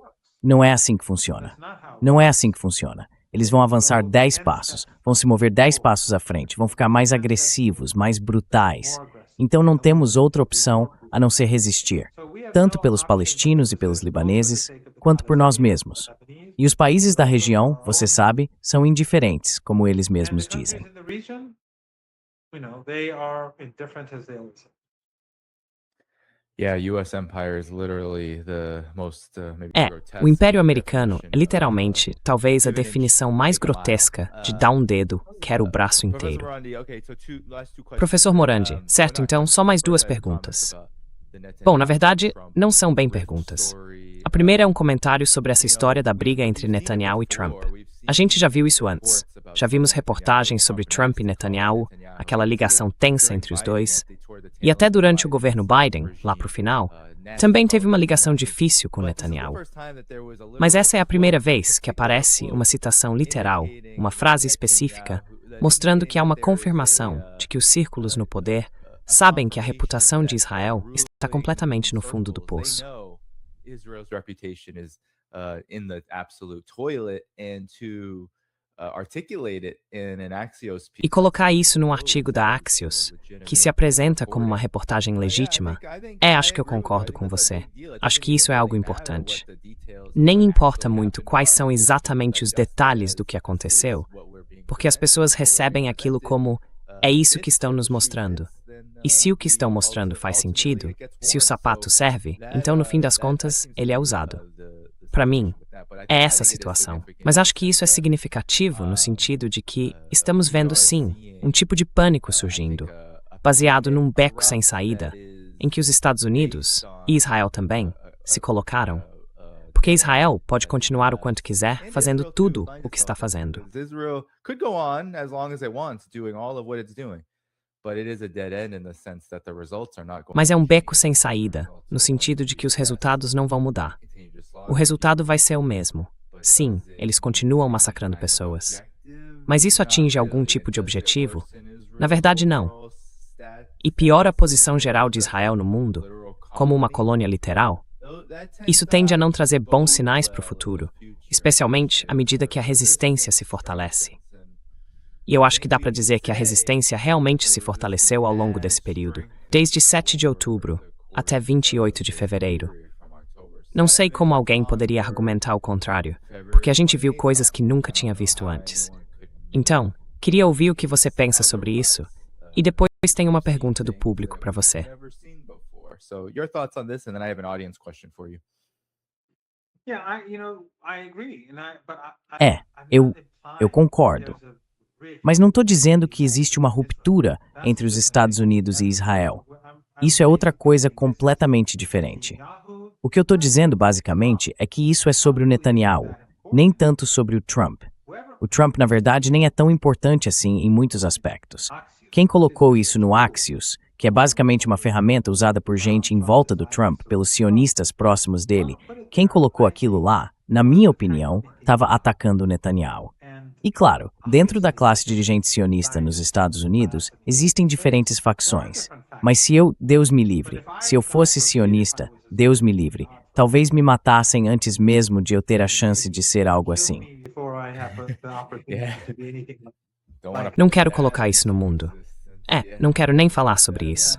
Não é assim que funciona. Não é assim que funciona. Eles vão avançar 10 passos, vão se mover 10 passos à frente, vão ficar mais agressivos, mais brutais. Então não temos outra opção a não ser resistir, tanto pelos palestinos e pelos libaneses, quanto por nós mesmos. E os países da região, você sabe, são indiferentes, como eles mesmos dizem. O Império Americano é literalmente, talvez, a definição mais grotesca de dar um dedo, quer o braço inteiro. Professor Morandi, certo, então, só mais 2 perguntas. Bom, na verdade, não são bem perguntas. A primeira é um comentário sobre essa história da briga entre Netanyahu e Trump. A gente já viu isso antes. Já vimos reportagens sobre Trump e Netanyahu, aquela ligação tensa entre os dois. E até durante o governo Biden, lá pro final, também teve uma ligação difícil com Netanyahu. Mas essa é a primeira vez que aparece uma citação literal, uma frase específica, mostrando que há uma confirmação de que os círculos no poder sabem que a reputação de Israel está completamente no fundo do poço. E colocar isso num artigo da Axios, que se apresenta como uma reportagem legítima, acho que eu concordo com você. Acho que isso é algo importante. Nem importa muito quais são exatamente os detalhes do que aconteceu, porque as pessoas recebem aquilo como é isso que estão nos mostrando. E se o que estão mostrando faz sentido, se o sapato serve, então no fim das contas, ele é usado. Para mim, é essa a situação. Mas acho que isso é significativo no sentido de que estamos vendo, sim, um tipo de pânico surgindo, baseado num beco sem saída, em que os Estados Unidos, e Israel também, se colocaram. Porque Israel pode continuar o quanto quiser, fazendo tudo o que está fazendo. Mas é um beco sem saída, no sentido de que os resultados não vão mudar. O resultado vai ser o mesmo. Sim, eles continuam massacrando pessoas. Mas isso atinge algum tipo de objetivo? Na verdade, não. E piora a posição geral de Israel no mundo, como uma colônia literal? Isso tende a não trazer bons sinais para o futuro, especialmente à medida que a resistência se fortalece. E eu acho que dá para dizer que a resistência realmente se fortaleceu ao longo desse período, desde 7 de outubro até 28 de fevereiro. Não sei como alguém poderia argumentar o contrário, porque a gente viu coisas que nunca tinha visto antes. Então, queria ouvir o que você pensa sobre isso, e depois tem uma pergunta do público para você. Eu concordo. Mas não estou dizendo que existe uma ruptura entre os Estados Unidos e Israel. Isso é outra coisa completamente diferente. O que eu estou dizendo, basicamente, é que isso é sobre o Netanyahu, nem tanto sobre o Trump. O Trump, na verdade, nem é tão importante assim em muitos aspectos. Quem colocou isso no Axios, que é basicamente uma ferramenta usada por gente em volta do Trump, pelos sionistas próximos dele, quem colocou aquilo lá, na minha opinião, estava atacando o Netanyahu. E claro, dentro da classe dirigente sionista nos Estados Unidos, existem diferentes facções. Mas se eu, Deus me livre, se eu fosse sionista, Deus me livre, talvez me matassem antes mesmo de eu ter a chance de ser algo assim. Não quero colocar isso no mundo. Não quero nem falar sobre isso.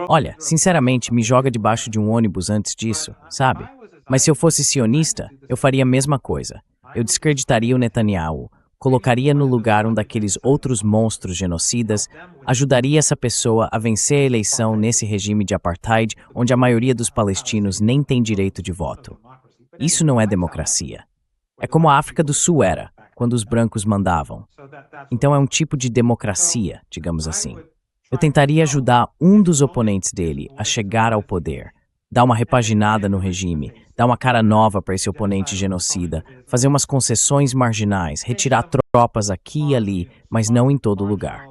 Olha, sinceramente, me joga debaixo de um ônibus antes disso, sabe? Mas se eu fosse sionista, eu faria a mesma coisa. Eu descreditaria o Netanyahu, colocaria no lugar um daqueles outros monstros genocidas, ajudaria essa pessoa a vencer a eleição nesse regime de apartheid onde a maioria dos palestinos nem tem direito de voto. Isso não é democracia. É como a África do Sul era, quando os brancos mandavam. Então é um tipo de democracia, digamos assim. Eu tentaria ajudar um dos oponentes dele a chegar ao poder, dar uma repaginada no regime, dar uma cara nova para esse oponente genocida, fazer umas concessões marginais, retirar tropas aqui e ali, mas não em todo lugar.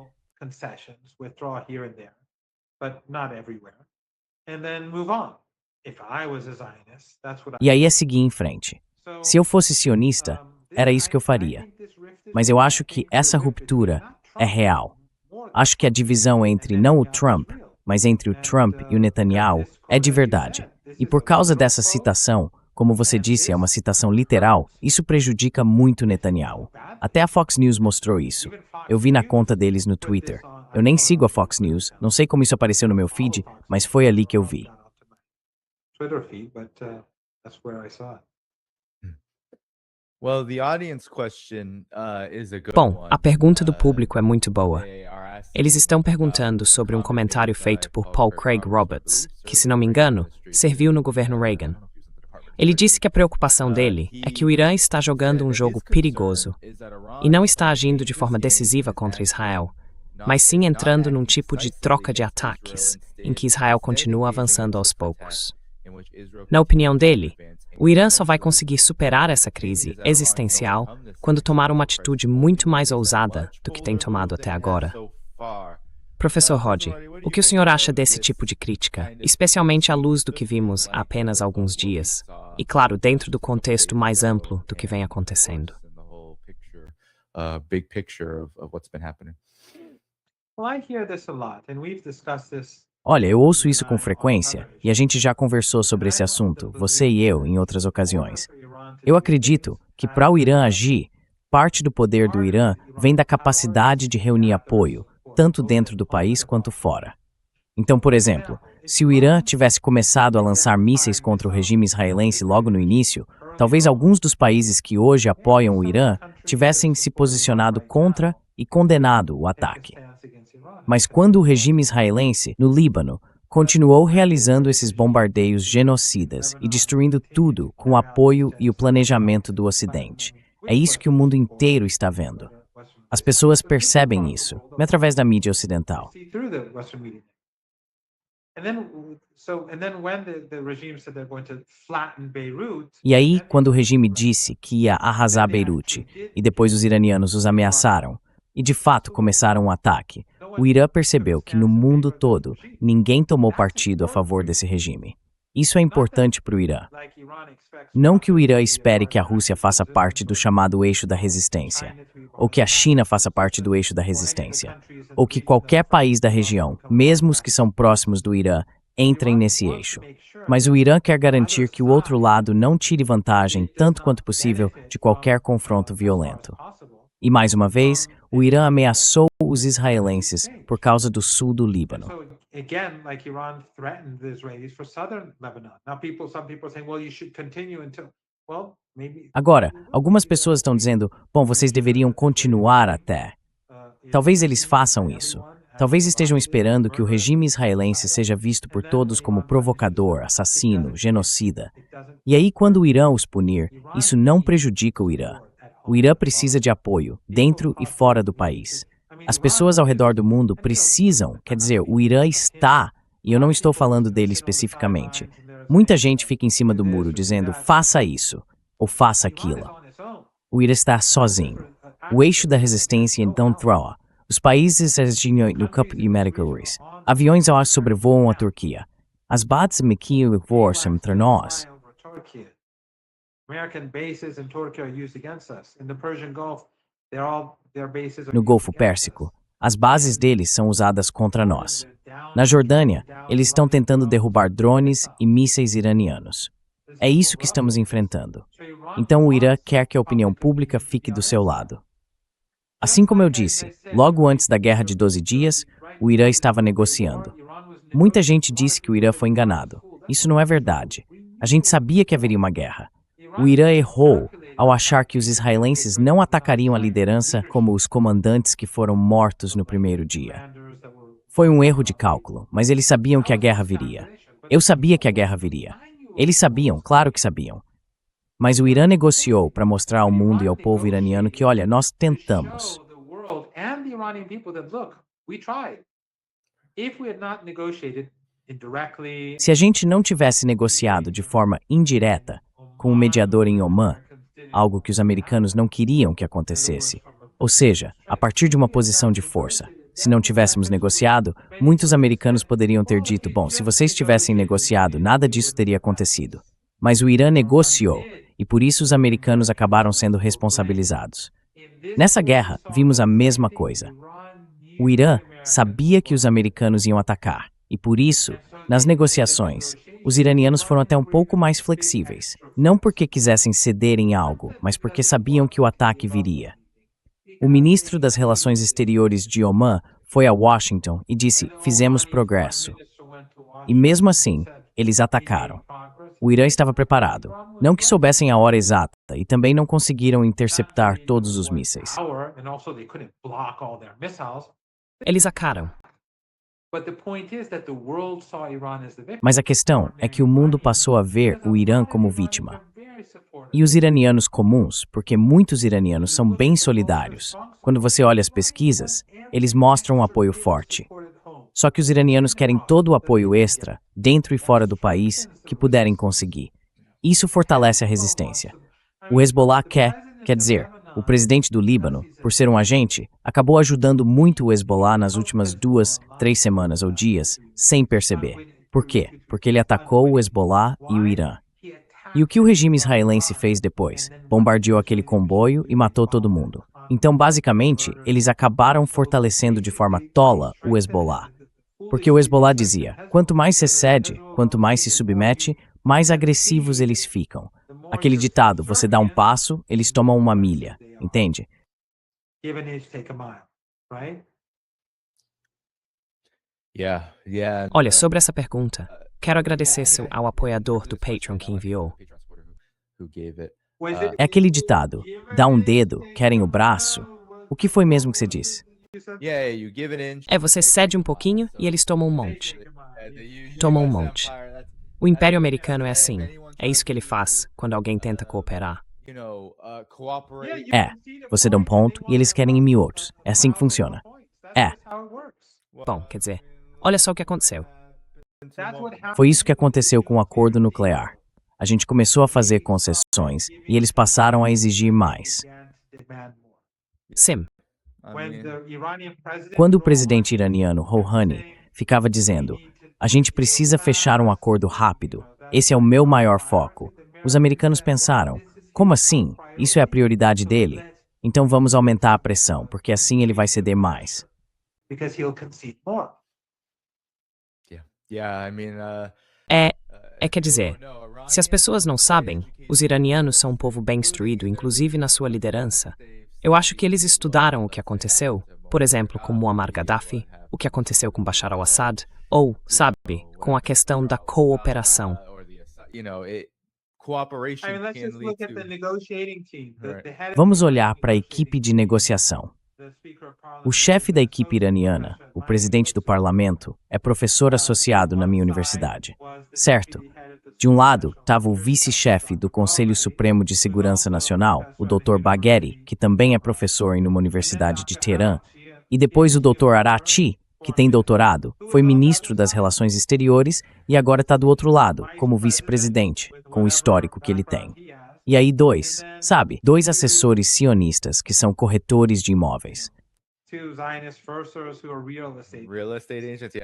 E aí é seguir em frente. Se eu fosse sionista, era isso que eu faria. Mas eu acho que essa ruptura é real. Acho que a divisão entre não o Trump, mas entre o Trump e o Netanyahu é de verdade. E por causa dessa citação, como você disse, é uma citação literal, isso prejudica muito Netanyahu. Até a Fox News mostrou isso. Eu vi na conta deles no Twitter. Eu nem sigo a Fox News, não sei como isso apareceu no meu feed, mas foi ali que eu vi. Bom, a pergunta do público é muito boa. Eles estão perguntando sobre um comentário feito por Paul Craig Roberts, que, se não me engano, serviu no governo Reagan. Ele disse que a preocupação dele é que o Irã está jogando um jogo perigoso e não está agindo de forma decisiva contra Israel, mas sim entrando num tipo de troca de ataques, em que Israel continua avançando aos poucos. Na opinião dele, o Irã só vai conseguir superar essa crise existencial quando tomar uma atitude muito mais ousada do que tem tomado até agora. Professor Rod, o que o senhor acha desse tipo de crítica, especialmente à luz do que vimos há apenas alguns dias, e claro, dentro do contexto mais amplo do que vem acontecendo? Olha, eu ouço isso com frequência e a gente já conversou sobre esse assunto, você e eu, em outras ocasiões. Eu acredito que para o Irã agir, parte do poder do Irã vem da capacidade de reunir apoio, tanto dentro do país quanto fora. Então, por exemplo, se o Irã tivesse começado a lançar mísseis contra o regime israelense logo no início, talvez alguns dos países que hoje apoiam o Irã tivessem se posicionado contra e condenado o ataque. Mas quando o regime israelense, no Líbano, continuou realizando esses bombardeios genocidas e destruindo tudo com o apoio e o planejamento do Ocidente, é isso que o mundo inteiro está vendo. As pessoas percebem isso, através da mídia ocidental. E aí, quando o regime disse que ia arrasar Beirute, e depois os iranianos os ameaçaram, e de fato começaram um ataque, o Irã percebeu que no mundo todo ninguém tomou partido a favor desse regime. Isso é importante para o Irã. Não que o Irã espere que a Rússia faça parte do chamado eixo da resistência, ou que a China faça parte do eixo da resistência, ou que qualquer país da região, mesmo os que são próximos do Irã, entrem nesse eixo. Mas o Irã quer garantir que o outro lado não tire vantagem, tanto quanto possível, de qualquer confronto violento. E mais uma vez, o Irã ameaçou os israelenses por causa do sul do Líbano. Agora, algumas pessoas estão dizendo, bom, vocês deveriam continuar até. Talvez eles façam isso. Talvez estejam esperando que o regime israelense seja visto por todos como provocador, assassino, genocida. E aí, quando o Irã os punir, isso não prejudica o Irã. O Irã precisa de apoio, dentro e fora do país. As pessoas ao redor do mundo precisam, quer dizer, o Irã está, e eu não estou falando dele especificamente. Muita gente fica em cima do muro dizendo, faça isso, ou faça aquilo. O Irã está sozinho. O eixo da resistência então troa. Os países no campo de Medjugorje. Aviões ao ar sobrevoam a Turquia. As bases Mequio e Vorsam entre nós. No Golfo Pérsico, as bases deles são usadas contra nós. Na Jordânia, eles estão tentando derrubar drones e mísseis iranianos. É isso que estamos enfrentando. Então o Irã quer que a opinião pública fique do seu lado. Assim como eu disse, logo antes da Guerra de 12 Dias, o Irã estava negociando. Muita gente disse que o Irã foi enganado. Isso não é verdade. A gente sabia que haveria uma guerra. O Irã errou ao achar que os israelenses não atacariam a liderança como os comandantes que foram mortos no primeiro dia. Foi um erro de cálculo, mas eles sabiam que a guerra viria. Eu sabia que a guerra viria. Eles sabiam, claro que sabiam. Mas o Irã negociou para mostrar ao mundo e ao povo iraniano que, olha, nós tentamos. Se a gente não tivesse negociado de forma indireta com o mediador em Omã, algo que os americanos não queriam que acontecesse, ou seja, a partir de uma posição de força, se não tivéssemos negociado, muitos americanos poderiam ter dito, bom, se vocês tivessem negociado, nada disso teria acontecido. Mas o Irã negociou, e por isso os americanos acabaram sendo responsabilizados. Nessa guerra, vimos a mesma coisa. O Irã sabia que os americanos iam atacar, e por isso, nas negociações, os iranianos foram até um pouco mais flexíveis. Não porque quisessem ceder em algo, mas porque sabiam que o ataque viria. O ministro das Relações Exteriores de Omã foi a Washington e disse, fizemos progresso. E mesmo assim, eles atacaram. O Irã estava preparado. Não que soubessem a hora exata, e também não conseguiram interceptar todos os mísseis. Eles atacaram. Mas a questão é que o mundo passou a ver o Irã como vítima. E os iranianos comuns, porque muitos iranianos são bem solidários, quando você olha as pesquisas, eles mostram um apoio forte. Só que os iranianos querem todo o apoio extra, dentro e fora do país, que puderem conseguir. Isso fortalece a resistência. O Hezbollah quer dizer, o presidente do Líbano, por ser um agente, acabou ajudando muito o Hezbollah nas últimas 2, 3 semanas ou dias, sem perceber. Por quê? Porque ele atacou o Hezbollah e o Irã. E o que o regime israelense fez depois? Bombardeou aquele comboio e matou todo mundo. Então, basicamente, eles acabaram fortalecendo de forma tola o Hezbollah. Porque o Hezbollah dizia, quanto mais se cede, quanto mais se submete, mais agressivos eles ficam. Aquele ditado, você dá um passo, eles tomam uma milha, entende? Give an inch, take a mile, right? Olha, sobre essa pergunta, quero agradecer ao apoiador do Patreon que enviou. É aquele ditado, dá um dedo, querem o braço. O que foi mesmo que você disse? Você cede um pouquinho e eles tomam um monte. Tomam um monte. O Império Americano é assim. É isso que ele faz quando alguém tenta cooperar. Você dá um ponto e eles querem em mil outros. É assim que funciona. Bom, quer dizer, olha só o que aconteceu. Foi isso que aconteceu com o acordo nuclear. A gente começou a fazer concessões e eles passaram a exigir mais. Sim. Quando o presidente iraniano Rouhani ficava dizendo, a gente precisa fechar um acordo rápido, esse é o meu maior foco, os americanos pensaram, como assim? Isso é a prioridade dele? Então vamos aumentar a pressão, porque assim ele vai ceder mais. Quer dizer, se as pessoas não sabem, os iranianos são um povo bem instruído, inclusive na sua liderança. Eu acho que eles estudaram o que aconteceu, por exemplo, com Muammar Gaddafi, o que aconteceu com Bashar al-Assad, ou, sabe, com a questão da cooperação. Vamos olhar para a equipe de negociação. O chefe da equipe iraniana, o presidente do parlamento, é professor associado na minha universidade. Certo? De um lado, estava o vice-chefe do Conselho Supremo de Segurança Nacional, o Dr. Bagheri, que também é professor em uma universidade de Teherã, e depois o Dr. Araghchi, que tem doutorado, foi ministro das Relações Exteriores e agora está do outro lado, como vice-presidente, com o histórico que ele tem. E aí dois assessores sionistas que são corretores de imóveis.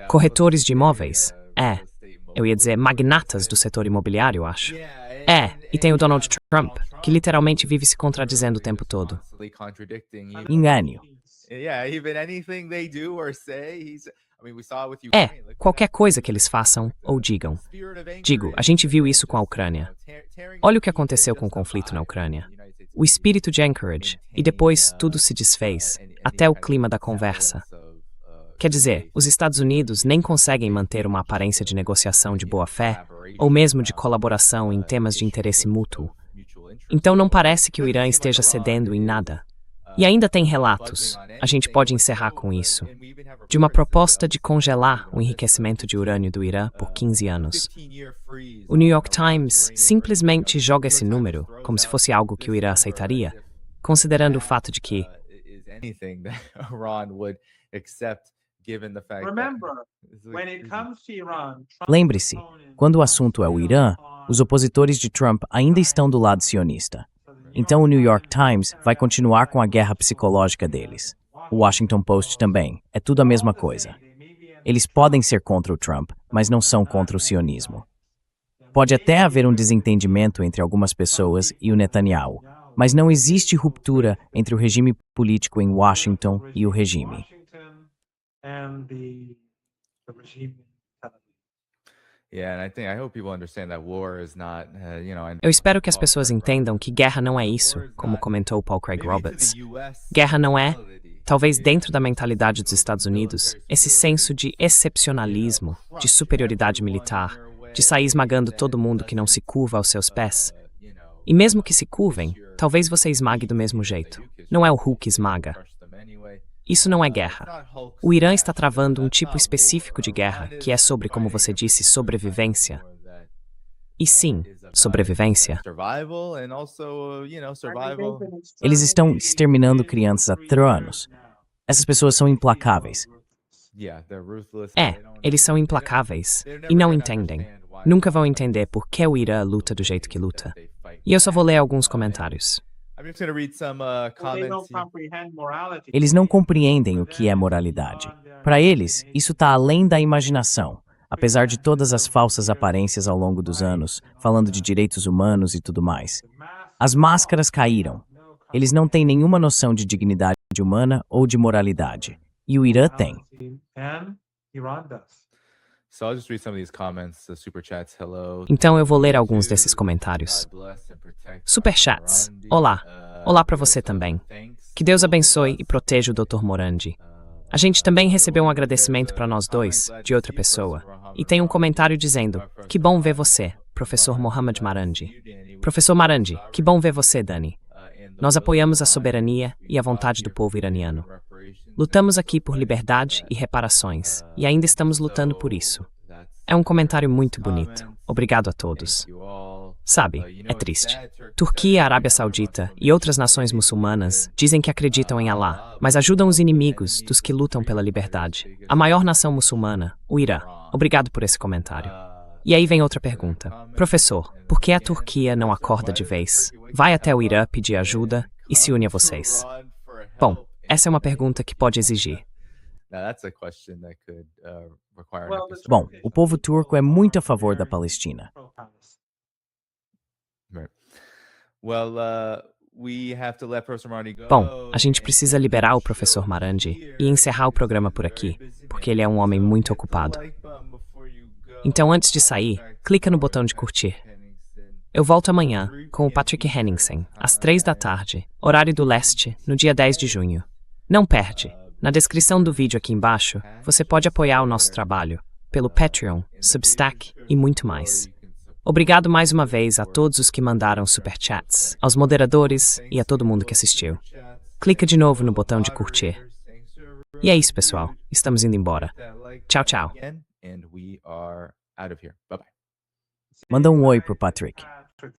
Corretores de imóveis? Eu ia dizer magnatas do setor imobiliário, acho. E tem o Donald Trump, que literalmente vive se contradizendo o tempo todo. Engano. Qualquer coisa que eles façam ou digam. Digo, a gente viu isso com a Ucrânia. Olha o que aconteceu com o conflito na Ucrânia. O espírito de Anchorage, e depois tudo se desfez, até o clima da conversa. Quer dizer, os Estados Unidos nem conseguem manter uma aparência de negociação de boa-fé, ou mesmo de colaboração em temas de interesse mútuo. Então não parece que o Irã esteja cedendo em nada. E ainda tem relatos, a gente pode encerrar com isso, de uma proposta de congelar o enriquecimento de urânio do Irã por 15 anos. O New York Times simplesmente joga esse número como se fosse algo que o Irã aceitaria, considerando o fato de que lembre-se, quando o assunto é o Irã, os opositores de Trump ainda estão do lado sionista. Então o New York Times vai continuar com a guerra psicológica deles. O Washington Post também. É tudo a mesma coisa. Eles podem ser contra o Trump, mas não são contra o sionismo. Pode até haver um desentendimento entre algumas pessoas e o Netanyahu, mas não existe ruptura entre o regime político em Washington e o regime. Eu espero que as pessoas entendam que guerra não é isso, como comentou Paul Craig Roberts. Guerra não é, talvez dentro da mentalidade dos Estados Unidos, esse senso de excepcionalismo, de superioridade militar, de sair esmagando todo mundo que não se curva aos seus pés. E mesmo que se curvem, talvez você esmague do mesmo jeito. Não é o Hulk esmaga. Isso não é guerra. O Irã está travando um tipo específico de guerra, que é sobre, como você disse, sobrevivência. E sim, sobrevivência. Eles estão exterminando crianças há 3 anos. Essas pessoas são implacáveis. Eles são implacáveis e não entendem. Nunca vão entender por que o Irã luta do jeito que luta. E eu só vou ler alguns comentários. Eles não compreendem o que é moralidade. Para eles, isso está além da imaginação. Apesar de todas as falsas aparências ao longo dos anos, falando de direitos humanos e tudo mais. As máscaras caíram. Eles não têm nenhuma noção de dignidade humana ou de moralidade. E o Irã tem. Iran does. So I'll just read some of these comments, the super chats. Hello. Então eu vou ler alguns desses comentários. Superchats. Olá. Olá para você também. Que Deus abençoe e proteja o Dr. Morandi. A gente também recebeu um agradecimento para nós dois, de outra pessoa. E tem um comentário dizendo: que bom ver você, Professor Mohammad Marandi. Professor Marandi, que bom ver você, Dani. Nós apoiamos a soberania e a vontade do povo iraniano. Lutamos aqui por liberdade e reparações, e ainda estamos lutando por isso. É um comentário muito bonito. Obrigado a todos. Sabe, é triste. Turquia, Arábia Saudita e outras nações muçulmanas dizem que acreditam em Alá, mas ajudam os inimigos dos que lutam pela liberdade. A maior nação muçulmana, o Irã. Obrigado por esse comentário. E aí vem outra pergunta. Professor, por que a Turquia não acorda de vez? Vai até o Irã pedir ajuda e se une a vocês? Bom, essa é uma pergunta que pode exigir. Bom, o povo turco é muito a favor da Palestina. Bom, a gente precisa liberar o professor Marandi e encerrar o programa por aqui, porque ele é um homem muito ocupado. Então, antes de sair, clica no botão de curtir. Eu volto amanhã com o Patrick Henningsen, às 3 da tarde, horário do leste, no dia 10 de junho. Não perde! Na descrição do vídeo aqui embaixo, você pode apoiar o nosso trabalho pelo Patreon, Substack e muito mais. Obrigado mais uma vez a todos os que mandaram superchats, aos moderadores e a todo mundo que assistiu. Clica de novo no botão de curtir. E é isso, pessoal. Estamos indo embora. Tchau, tchau. Manda um oi pro Patrick.